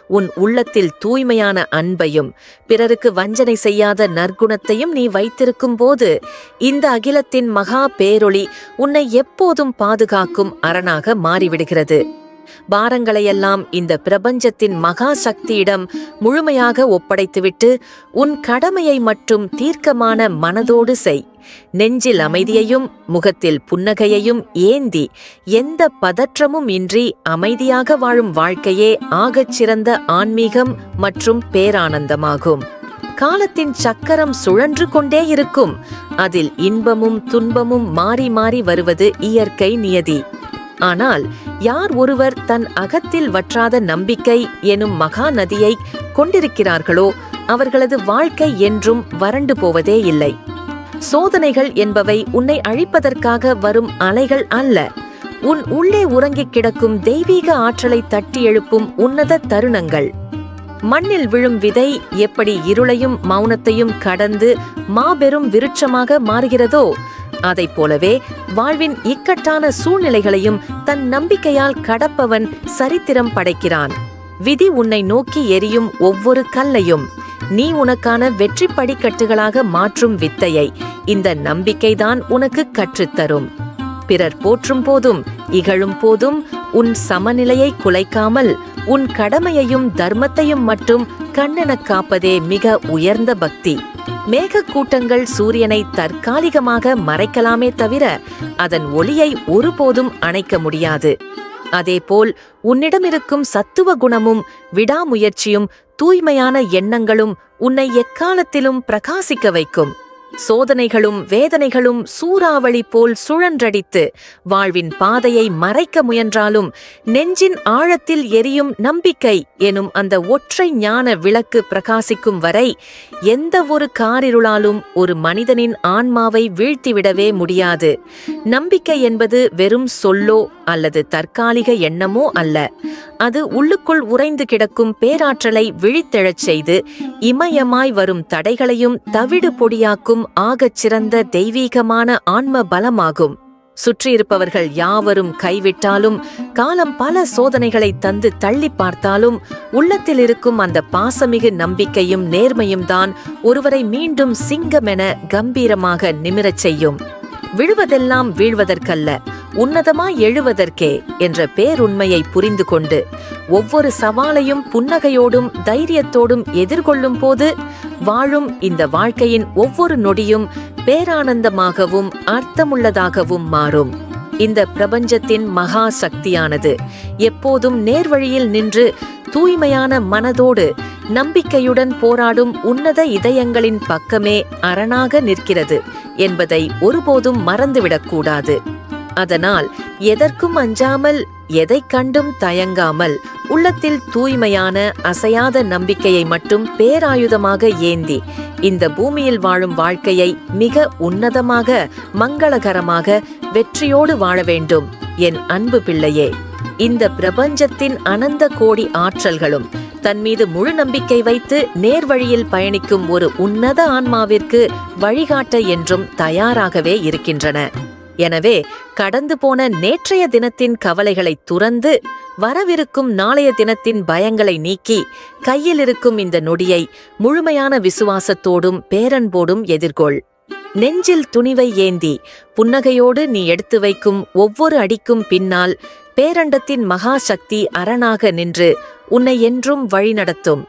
உன் உள்ளத்தில் தூய்மையான அன்பையும் பிறருக்கு வஞ்சனை செய்யாத நற்குணத்தையும் நீ வைத்திருக்கும் போது இந்த அகிலத்தின் மகா பேரொளி உன்னை எப்போதும் பாதுகாக்கும் அரணாக மாறிவிடுகிறது. பாரங்களையெல்லாம் இந்த பிரபஞ்சத்தின் மகா சக்தியிடம் முழுமையாக ஒப்படைத்துவிட்டு உன் கடமையை மட்டும் தீர்க்கமான மனதோடு செய். நெஞ்சில் அமைதியையும் முகத்தில் புன்னகையையும் ஏந்தி எந்த பதற்றமும் இன்றி அமைதியாக வாழும் வாழ்க்கையே ஆகச் சிறந்த ஆன்மீகம் மற்றும் பேரானந்தமாகும். காலத்தின் சக்கரம் சுழன்று கொண்டே இருக்கும். அதில் இன்பமும் துன்பமும் மாறி மாறி வருவது இயற்கை நியதி. ஆனால் யார் ஒருவர் தன் அகத்தில் வற்றாத நம்பிக்கை எனும் மகா நதியை கொண்டிருக்கிறார்களோ அவர்களது வாழ்க்கை என்றும் வறண்டு போவதே இல்லை. சோதனைகள் என்பவை உன்னை அழிப்பதற்காக வரும் அலைகள் அல்ல, உன் உள்ளே உறங்கிக் கிடக்கும் தெய்வீக ஆற்றலை தட்டி எழுப்பும் உன்னத தருணங்கள். மண்ணில் விழும் விதை எப்படி இருளையும் மௌனத்தையும் கடந்து மாபெரும் விருட்சமாக மாறுகிறதோ அதைப் போலவே வாழ்வின் இக்கட்டான சூழ்நிலைகளையும் தன் நம்பிக்கையால் கடப்பவன் சரித்திரம் படைக்கிறான். விதி உன்னை நோக்கி எரியும் ஒவ்வொரு கல்லையும் நீ உனக்கான வெற்றி படிக்கட்டுகளாக மாற்றும் வித்தையை இந்த நம்பிக்கைதான் உனக்கு கற்றுத்தரும். பிறர் போற்றும் போதும் இகழும் போதும் உன் சமநிலையை குலைக்காமல் உன் கடமையையும் தர்மத்தையும் மட்டும் கண்ணெனக் காப்பதே மிக உயர்ந்த பக்தி. மேகக்கூட்டங்கள் சூரியனை தற்காலிகமாக மறைக்கலாமே தவிர அதன் ஒளியை ஒருபோதும் அணைக்க முடியாது. அதேபோல் உன்னிடமிருக்கும் சத்துவ குணமும் விடாமுயற்சியும் தூய்மையான எண்ணங்களும் உன்னை எக்காலத்திலும் பிரகாசிக்க வைக்கும். சோதனைகளும் வேதனைகளும் சூறாவளி போல் சுழன்றடித்து வாழ்வின் பாதையை மறைக்க முயன்றாலும் நெஞ்சின் ஆழத்தில் எரியும் நம்பிக்கை எனும் அந்த ஒற்றை ஞான விளக்கு பிரகாசிக்கும் வரை எந்த ஒரு காரிருளாலும் ஒரு மனிதனின் ஆன்மாவை வீழ்த்திவிடவே முடியாது. நம்பிக்கை என்பது வெறும் சொல்லோ அல்லது தற்காலிக எண்ணமோ அல்ல. அது உள்ளுக்குள் உறைந்து கிடக்கும் பேராற்றலை விழித்தெழச் செய்து இமயமாய் வரும் தடைகளையும் தவிடு பொடியாக்கும் ஆகச் சிறந்த தெய்வீகமான ஆன்ம பலமாகும். சுற்றியிருப்பவர்கள் யாவரும் கைவிட்டாலும் காலம் பல சோதனைகளை தந்து தள்ளி பார்த்தாலும் உள்ளத்தில் இருக்கும் அந்த பாசமிகு நம்பிக்கையும் நேர்மையும் தான் ஒருவரை மீண்டும் சிங்கமென கம்பீரமாக நிமிரச் செய்யும். விழுவதெல்லாம் வீழ்வதற்கல்ல, உன்னதமாய் எழுவதற்கே என்ற பேருண்மையை புரிந்து கொண்டு ஒவ்வொரு சவாலையும் புன்னகையோடும் தைரியத்தோடும் எதிர்கொள்ளும் போது வாழும் இந்த வாழ்க்கையின் ஒவ்வொரு நொடியும் பேரானந்தமாகவும் அர்த்தமுள்ளதாகவும் மாறும். இந்த பிரபஞ்சத்தின் மகா சக்தியானது எப்போதும் நேர்வழியில் நின்று தூய்மையான மனதோடு நம்பிக்கையுடன் போராடும் உன்னத இதயங்களின் பக்கமே அரணாக நிற்கிறது என்பதை ஒருபோதும் மறந்துவிடக்கூடாது. அதனால் எதற்கும் அஞ்சாமல், எதை கண்டும் தயங்காமல், உள்ளத்தில் தூய்மையான அசையாத நம்பிக்கையை மட்டும் பேராயுதமாக ஏந்தி இந்த பூமியில் வாழும் வாழ்க்கையை மிக உன்னதமாக, மங்களகரமாக, வெற்றியோடு வாழ வேண்டும் என் அன்பு பிள்ளையே. இந்த பிரபஞ்சத்தின் அனந்த கோடி ஆற்றல்களும் தன் மீது முழு நம்பிக்கை வைத்து நேர்வழியில் பயணிக்கும் ஒரு உன்னத ஆன்மாவிற்கு வழிகாட்ட என்றும் தயாராகவே இருக்கின்றன. எனவே கடந்து போன நேற்றைய தினத்தின் கவலைகளை துறந்து வரவிருக்கும் நாளைய தினத்தின் பயங்களை நீக்கி கையில் இருக்கும் இந்த நொடியை முழுமையான விசுவாசத்தோடும் பேரன்போடும் எதிர்கொள். நெஞ்சில் துணிவை ஏந்தி புன்னகையோடு நீ எடுத்து வைக்கும் ஒவ்வொரு அடிக்கும் பின்னால் பேரண்டத்தின் மகா சக்தி அரணாக நின்று உன்னை என்றும் வழிநடத்தும்.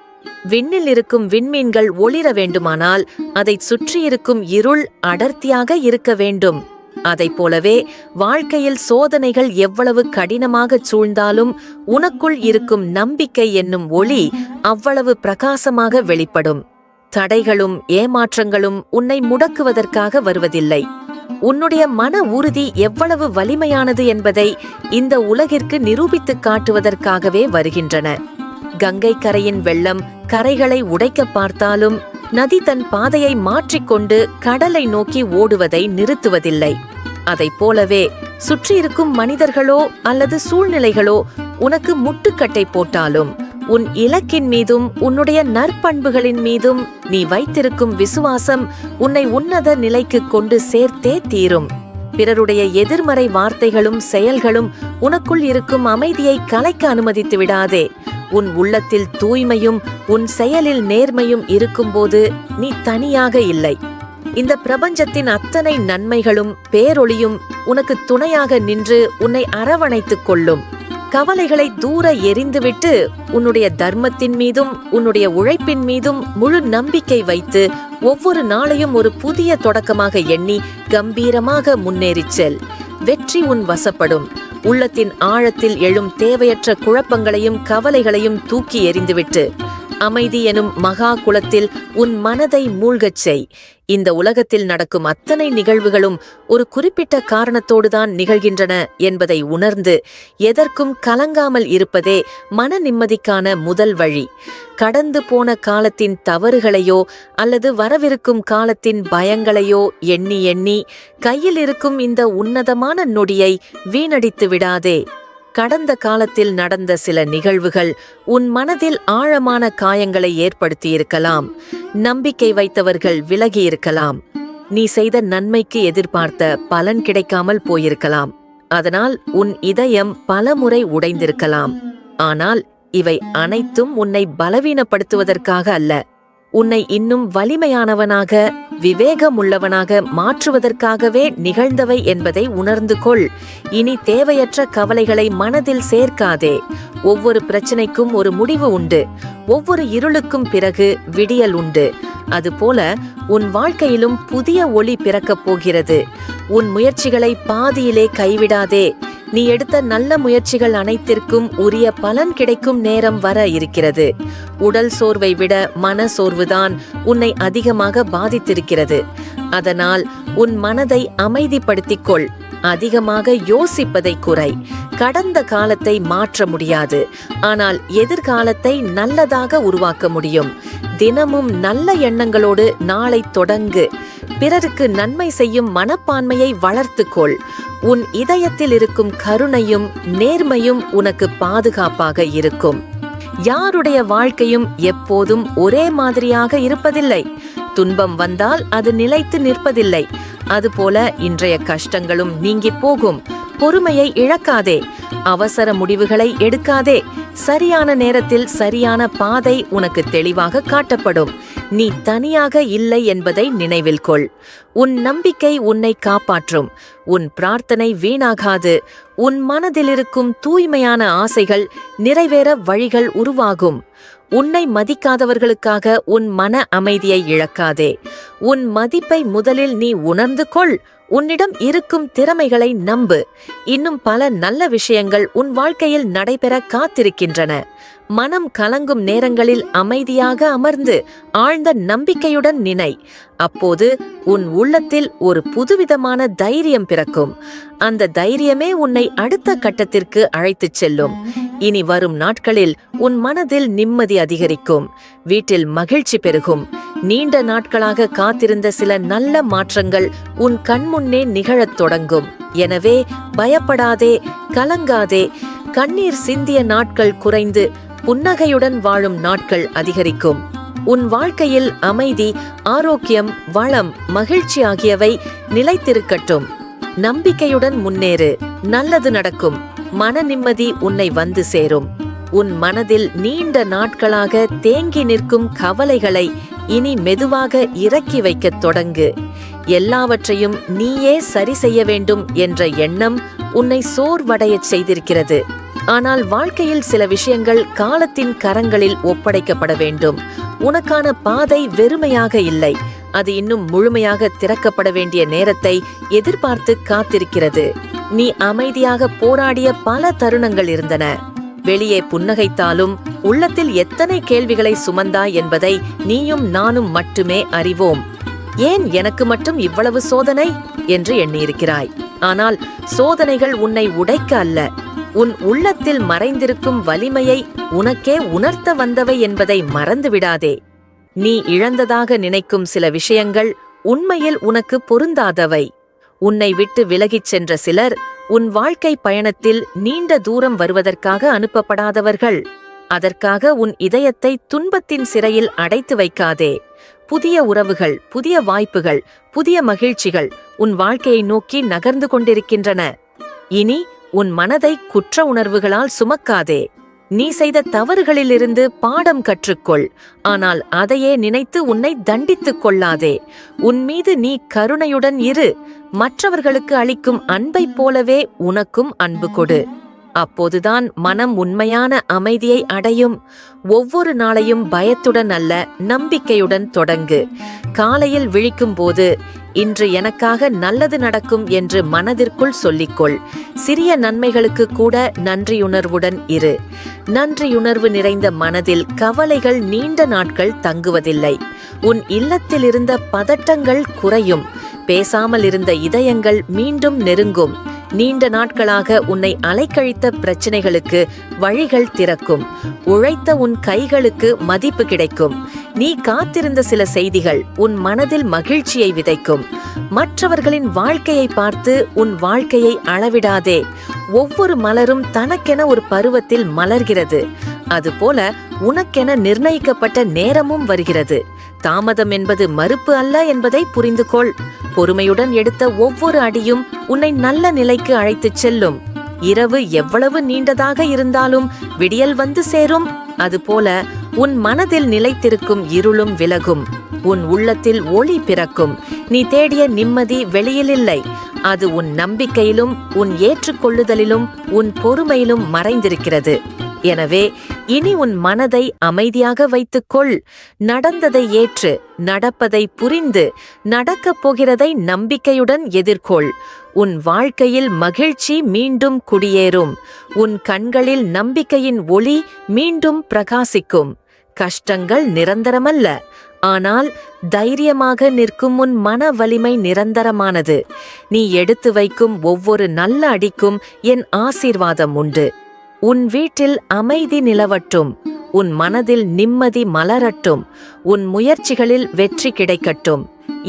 விண்ணில் இருக்கும் விண்மீன்கள் ஒளிர வேண்டுமானால் அதைச் சுற்றியிருக்கும் இருள் அடர்த்தியாக இருக்க வேண்டும். அதைப் போலவே வாழ்க்கையில் சோதனைகள் எவ்வளவு கடினமாகச் சூழ்ந்தாலும் உனக்குள் இருக்கும் நம்பிக்கை என்னும் ஒளி அவ்வளவு பிரகாசமாக வெளிப்படும். தடைகளும் ஏமாற்றங்களும் உன்னை முடக்குவதற்காக வருவதில்லை. உன்னுடைய மன உறுதி எவ்வளவு வலிமையானது என்பதை இந்த உலகிற்கு நிரூபித்துக் காட்டுவதற்காகவே வருகின்றன. கங்கை கரையின் வெள்ளம் கரைகளை உடைக்க பார்த்தாலும் நதி தன் பாதையை மாற்றிக்கொண்டு கடலை நோக்கி ஓடுவதை நிறுத்துவதில்லை. அதைப் போலவே சுற்றியிருக்கும் மனிதர்களோ அல்லது சூழ்நிலைகளோ உனக்கு முட்டுக்கட்டை போட்டாலும் உன் இலக்கின் மீதும் உன்னுடைய நற்பண்புகளின் மீதும் நீ வைத்திருக்கும் விசுவாசம் உன்னை உன்னத நிலைக்கு கொண்டு சேர்த்தே தீரும். பிறருடைய எதிர்மறை வார்த்தைகளும் செயல்களும் உனக்குள் இருக்கும் அமைதியை கலைக்க அனுமதித்து விடாதே. உன் உள்ளத்தில் தூய்மையும் உன் செயலில் நேர்மையும் இருக்கும்போது நீ தனியாக இல்லை. இந்த பிரபஞ்சத்தின் அத்தனை நன்மைகளும் பேரொளியும் உனக்கு துணையாக நின்று உன்னை அரவணைத்துக் கொள்ளும். கவலைகளை தூர எறிந்துவிட்டு உன்னுடைய தர்மத்தின் மீதும் உன்னுடைய உழைப்பின் மீதும் முழு நம்பிக்கை வைத்து ஒவ்வொரு நாளையும் ஒரு புதிய தொடக்கமாக எண்ணி கம்பீரமாக முன்னேறிச் செல். வெற்றி உன் வசப்படும். உள்ளத்தின் ஆழத்தில் எழும் தேவையற்ற குழப்பங்களையும் கவலைகளையும் தூக்கி எறிந்துவிட்டு அமைதி எனும் மகா குளத்தில் உன் மனதை மூழ்கச் செய். இந்த உலகத்தில் நடக்கும் அத்தனை நிகழ்வுகளும் ஒரு குறிப்பிட்ட காரணத்தோடுதான் நிகழ்கின்றன என்பதை உணர்ந்து எதற்கும் கலங்காமல் இருப்பதே மன நிம்மதிக்கான முதல் வழி. கடந்து போன காலத்தின் தவறுகளையோ அல்லது வரவிருக்கும் காலத்தின் பயங்களையோ எண்ணி எண்ணி கையில் இருக்கும் இந்த உன்னதமான நொடியை வீணடித்து விடாதே. கடந்த காலத்தில் நடந்த சில நிகழ்வுகள் உன் மனதில் ஆழமான காயங்களை ஏற்படுத்தியிருக்கலாம். நம்பிக்கை வைத்தவர்கள் விலகியிருக்கலாம். நீ செய்த நன்மைக்கு எதிர்பார்த்த பலன் கிடைக்காமல் போயிருக்கலாம். அதனால் உன் இதயம் பலமுறை உடைந்திருக்கலாம். ஆனால் இவை அனைத்தும் உன்னை பலவீனப்படுத்துவதற்காக அல்ல, உன்னை இன்னும் வலிமையானவனாக விவேகமுள்ளவனாக மாற்றுவதற்காகவே நிகழ்ந்தவை என்பதை உணர்ந்து கொள். இனி தேவையற்ற கவலைகளை மனதில் சேர்க்காதே. ஒவ்வொரு பிரச்சனைக்கும் ஒரு முடிவு உண்டு. ஒவ்வொரு இருளுக்கும் பிறகு விடியல் உண்டு. அதுபோல உன் வாழ்க்கையிலும் புதிய ஒளி பிறக்கப் போகிறது. உன் முயற்சிகளை பாதியிலே கைவிடாதே. நீ எடுத்த நல்ல முயற்சிகள் அனைத்திற்கும் உரிய பலன் கிடைக்கும் நேரம் வர இருக்கிறது. உடல் சோர்வை விட மன சோர்வுதான் உன்னை அதிகமாக பாதித்திருக்கிறது. அதனால் உன் மனதை அமைதிப்படுத்திக் கொள். அதிகமாக யோசிப்பதை குறை. கடந்த காலத்தை மாற்ற முடியாது, ஆனால் எதிர்காலத்தை நல்லதாக உருவாக்க முடியும். தினமும் நல்ல எண்ணங்களோடு நாளை தொடங்கு. பிறருக்கு நன்மை செய்யும் மனப்பான்மையை வளர்த்துக்கொள். உன் இதயத்தில் இருக்கும் கருணையும் நேர்மையும் உனக்கு பாதுகாப்பாக இருக்கும். யாருடைய வாழ்க்கையும் எப்போதும் ஒரே மாதிரியாக இருப்பதில்லை. துன்பம் வந்தால் அது நிலைத்து நிற்பதில்லை. அதுபோல இன்றைய கஷ்டங்களும் நீங்கி போகும். பொறுமையை இழக்காதே. அவசர முடிவுகளை எடுக்காதே. சரியான நேரத்தில் சரியான பாதை உனக்கு தெளிவாக காட்டப்படும். நீ தனியாக இல்லை என்பதை நினைவில் கொள். உன் நம்பிக்கை உன்னை காப்பாற்றும். உன் பிரார்த்தனை வீணாகாது. உன் மனதிலிருக்கும் தூய்மையான ஆசைகள் நிறைவேற வழிகள் உருவாகும். உன்னை மதிக்காதவர்களுக்காக உன் மன அமைதியை இழக்காதே. உன் மதிப்பை முதலில் நீ உணர்ந்து கொள். உன்னிடம் இருக்கும் திறமைகளை நம்பு. இன்னும் பல நல்ல விஷயங்கள் உன் வாழ்க்கையில் நடைபெற காத்திருக்கின்றன. மனம் கலங்கும் நேரங்களில் அமைதியாக அமர்ந்து ஆழ்ந்த நம்பிக்கையுடன் நினை. அப்போது உன் உள்ளத்தில் ஒரு புதுவிதமான தைரியம் பிறக்கும். அந்த தைரியமே உன்னை அடுத்த கட்டத்திற்கு அழைத்துச் செல்லும். இனி வரும் நாட்களில் உன் மனதில் நிம்மதி அதிகரிக்கும். வீட்டில் மகிழ்ச்சி பெருகும். நீண்ட நாட்களாக காத்திருந்த சில நல்ல மாற்றங்கள் உன் கண்முன்னே நிகழத் தொடங்கும். எனவே பயப்படாதே, கலங்காதே. கண்ணீர் சிந்திய நாட்கள் குறைந்து புன்னகையுடன் வாழும் நாட்கள் அதிகரிக்கும். உன் வாழ்க்கையில் அமைதி, ஆரோக்கியம், வளம், மகிழ்ச்சி ஆகியவை நிலைத்திருக்கட்டும். நம்பிக்கையுடன் முன்னேறு. நல்லது நடக்கும். மன நிம்மதி உன்னை வந்து சேரும். உன் மனதில் நீண்ட நாட்களாக தேங்கி நிற்கும் கவலைகளை இனி மெதுவாக இறக்கி வைக்கத் தொடங்கு. எல்லாவற்றையும் நீயே சரி செய்ய வேண்டும் என்ற எண்ணம் உன்னை சோர்வடையச் செய்திருக்கிறது. ஆனால் வாழ்க்கையில் சில விஷயங்கள் காலத்தின் கரங்களில் ஒப்படைக்கப்பட வேண்டும். உனக்கான பாதை வெறுமையாக இல்லை. அது இன்னும் முழுமையாக திறக்கப்பட வேண்டிய நேரத்தை எதிர்பார்த்து காத்திருக்கிறது. நீ அமைதியாக போராடிய பல தருணங்கள் இருந்தன. வெளியே புன்னகைத்தாலும் உள்ளத்தில் எத்தனை கேள்விகளை சுமந்தாய் என்பதை நீயும் நானும் மட்டுமே அறிவோம். ஏன் எனக்கு மட்டும் இவ்வளவு சோதனை என்று எண்ணியிருக்கிறாய். ஆனால் சோதனைகள் உன்னை உடைக்க அல்ல, உன் உள்ளத்தில் மறைந்திருக்கும் வலிமையை உனக்கே உணர்த்த வந்தவை என்பதை மறந்துவிடாதே. நீ இழந்ததாக நினைக்கும் சில விஷயங்கள் உண்மையில் உனக்கு பொருந்தாதவை. உன்னை விட்டு விலகிச் சென்ற சிலர் உன் வாழ்க்கை பயணத்தில் நீண்ட தூரம் வருவதற்காக அனுப்பப்படாதவர்கள். அதற்காக உன் இதயத்தை துன்பத்தின் சிறையில் அடைத்து வைக்காதே. புதிய உறவுகள், புதிய வாய்ப்புகள், புதிய மகிழ்ச்சிகள் உன் வாழ்க்கையை நோக்கி நகர்ந்து கொண்டிருக்கின்றன. இனி உன் மனதை குற்ற உணர்வுகளால் சுமக்காதே. நீ செய்த தவறுகளிலிருந்து பாடம் கற்றுக்கொள். ஆனால் அதையே நினைத்து உன்னை தண்டித்துக் கொள்ளாதே. உன் மீது நீ கருணையுடன் இரு. மற்றவர்களுக்கு அளிக்கும் அன்பைப் போலவே உனக்கும் அன்பு கொடு. அப்போதுதான் மனம் உண்மையான அமைதியை அடையும். ஒவ்வொரு நாளையும் பயத்துடன் அல்ல, நம்பிக்கையுடன் தொடங்கு. காலையில் விழிக்கும் போது இன்று எனக்காக நல்லது நடக்கும் என்று மனதிற்குள் சொல்லிக்கொள். சிறிய நன்மைகளுக்கு கூட நன்றியுணர்வுடன் இரு. நன்றியுணர்வு நிறைந்த மனதில் கவலைகள் நீண்ட நாட்கள் தங்குவதில்லை. உன் இல்லத்தில் இருந்த பதட்டங்கள் குறையும். பேசாமல் இருந்த இதயங்கள் மீண்டும் நெருங்கும். நீண்ட நாட்களாக உன்னை அலைக்கழித்த பிரச்சனைகளுக்கு வழிகள் திறக்கும். உழைத்த உன் கைகளுக்கு மதிப்பு கிடைக்கும். நீ காத்திருந்த சில செய்திகள் உன் மனதில் மகிழ்ச்சியை விதைக்கும். மற்றவர்களின் வாழ்க்கையை பார்த்து உன் வாழ்க்கையை அளவிடாதே. ஒவ்வொரு மலரும் தனக்கென ஒரு பருவத்தில் மலர்கிறது. அதுபோல உனக்கென நிர்ணயிக்கப்பட்ட நேரமும் வருகிறது. தாமதம் என்பது மறுப்பு அல்ல என்பதை புரிந்து கொள். பொறுமையுடன் எடுத்த ஒவ்வொரு அடியும் உன்னை நல்ல நிலைக்கு அழைத்துச் செல்லும். இரவு எவ்வளவு நீண்டதாக இருந்தாலும் விடியல் வந்து சேரும். அதுபோல உன் மனதில் நிலைத்திருக்கும் இருளும் விலகும். உன் உள்ளத்தில் ஒளி பிறக்கும். நீ தேடிய நிம்மதி வெளியில் இல்லை. அது உன் நம்பிக்கையிலும் உன் ஏற்றுக்கொள்ளுதலிலும் உன் பொறுமையிலும் மறைந்திருக்கிறது. எனவே இனி உன் மனதை அமைதியாக வைத்துக்கொள். நடந்ததை ஏற்று, நடப்பதை புரிந்து, நடக்கப் போகிறதை நம்பிக்கையுடன் எதிர்கொள். உன் வாழ்க்கையில் மகிழ்ச்சி மீண்டும் குடியேறும். உன் கண்களில் நம்பிக்கையின் ஒளி மீண்டும் பிரகாசிக்கும். கஷ்டங்கள் நிரந்தரமல்ல, ஆனால் தைரியமாக நிற்கும் உன் மன வலிமை நிரந்தரமானது. நீ எடுத்து வைக்கும் ஒவ்வொரு நல்ல அடிக்கும் என் ஆசீர்வாதம் உண்டு. உன் வீட்டில் அமைதி நிலவட்டும். உன் மனதில் நிம்மதி மலரட்டும். உன் முயற்சிகளில் வெற்றி கிடைக்கட்டும்.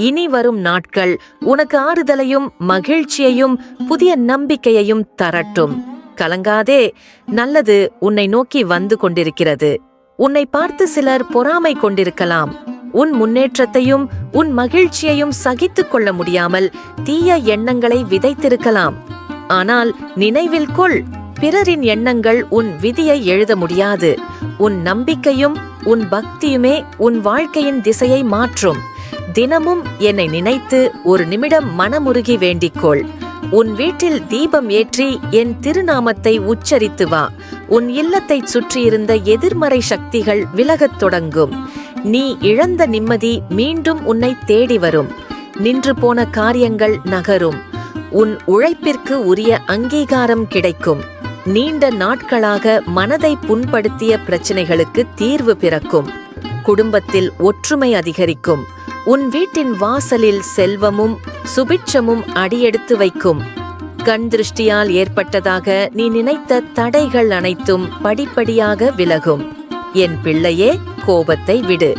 இனி வரும் நாட்கள் உனக்கு ஆறுதலையும் மகிழ்ச்சியையும் புதிய நம்பிக்கையையும் தரட்டும். கலங்காதே, நல்லது உன்னை நோக்கி வந்து கொண்டிருக்கிறது. உன்னை பார்த்து சிலர் பொறாமை கொண்டிருக்கலாம். உன் முன்னேற்றத்தையும் உன் மகிழ்ச்சியையும் சகித்துக் கொள்ள முடியாமல் தீய எண்ணங்களை விதைத்திருக்கலாம். ஆனால் நினைவில் கொள், பிறரின் எண்ணங்கள் உன் விதியை எழுத முடியாது. உன் நம்பிக்கையும் உன் பக்தியுமே உன் வாழ்க்கையின் திசையை மாற்றும். தினமும் என்னை நினைத்து ஒரு நிமிடம் மனமுருகி வேண்டிக்கொள். உன் வீட்டில் தீபம் ஏற்றி என் திருநாமத்தை உச்சரித்து வா. உன் இல்லத்தைச் சுற்றியிருந்த எதிர்மறை சக்திகள் விலகத் தொடங்கும். நீ இழந்த நிம்மதி மீண்டும் உன்னை தேடி வரும். நின்று போன காரியங்கள் நகரும். உன் உழைப்பிற்கு உரிய அங்கீகாரம் கிடைக்கும். நீண்ட நாட்களாக மனதை புண்படுத்திய பிரச்சனைகளுக்கு தீர்வு பிறக்கும். குடும்பத்தில் ஒற்றுமை அதிகரிக்கும். உன் வீட்டின் வாசலில் செல்வமும் சுபிட்சமும் அடியெடுத்து வைக்கும். கண் திருஷ்டியால் ஏற்பட்டதாக நீ நினைத்த தடைகள் அனைத்தும் படிப்படியாக விலகும். என் பிள்ளையே, கோபத்தை விடு.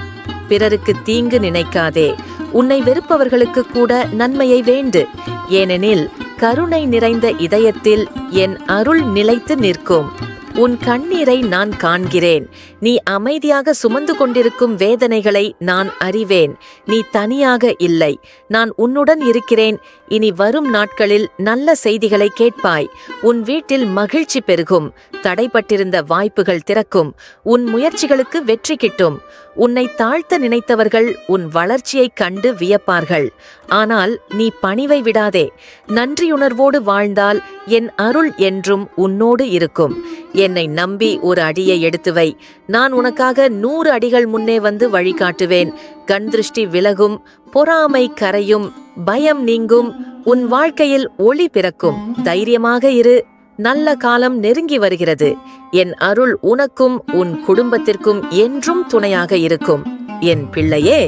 பிறருக்கு தீங்கு நினைக்காதே. உன்னை வெறுப்பவர்களுக்கு கூட நன்மையை வேண்டு. ஏனெனில் கருணை நிறைந்த இதயத்தில் என் அருள் நிலைத்து நிற்கும். உன் கண்ணீரை நான் காண்கிறேன். நீ அமைதியாக சுமந்து கொண்டிருக்கும் வேதனைகளை நான் அறிவேன். நீ தனியாக இல்லை, நான் உன்னுடன் இருக்கிறேன். இனி வரும் நாட்களில் நல்ல செய்திகளை கேட்பாய். உன் வீட்டில் மகிழ்ச்சி பெருகும். தடைப்பட்டிருந்த வாய்ப்புகள் திறக்கும். உன் முயற்சிகளுக்கு வெற்றி கிட்டும். உன்னை தாழ்த்த நினைத்தவர்கள் உன் வளர்ச்சியைக் கண்டு வியப்பார்கள். ஆனால் நீ பணிவை விடாதே. நன்றியுணர்வோடு வாழ்ந்தால் என் அருள் என்றும் உன்னோடு இருக்கும். என்னை நம்பி ஒரு அடியை எடுத்து வை. நான் உனக்காக 100 அடிகள் முன்னே வந்து வழிகாட்டுவேன். கண் திருஷ்டி விலகும். பொறாமை கரையும். பயம் நீங்கும். உன் வாழ்க்கையில் ஒளி பிறக்கும். தைரியமாக இரு. நல்ல காலம் நெருங்கி வருகிறது. என் அருள் உனக்கும் உன் குடும்பத்திற்கும் என்றும் துணையாக இருக்கும். என் பிள்ளையே.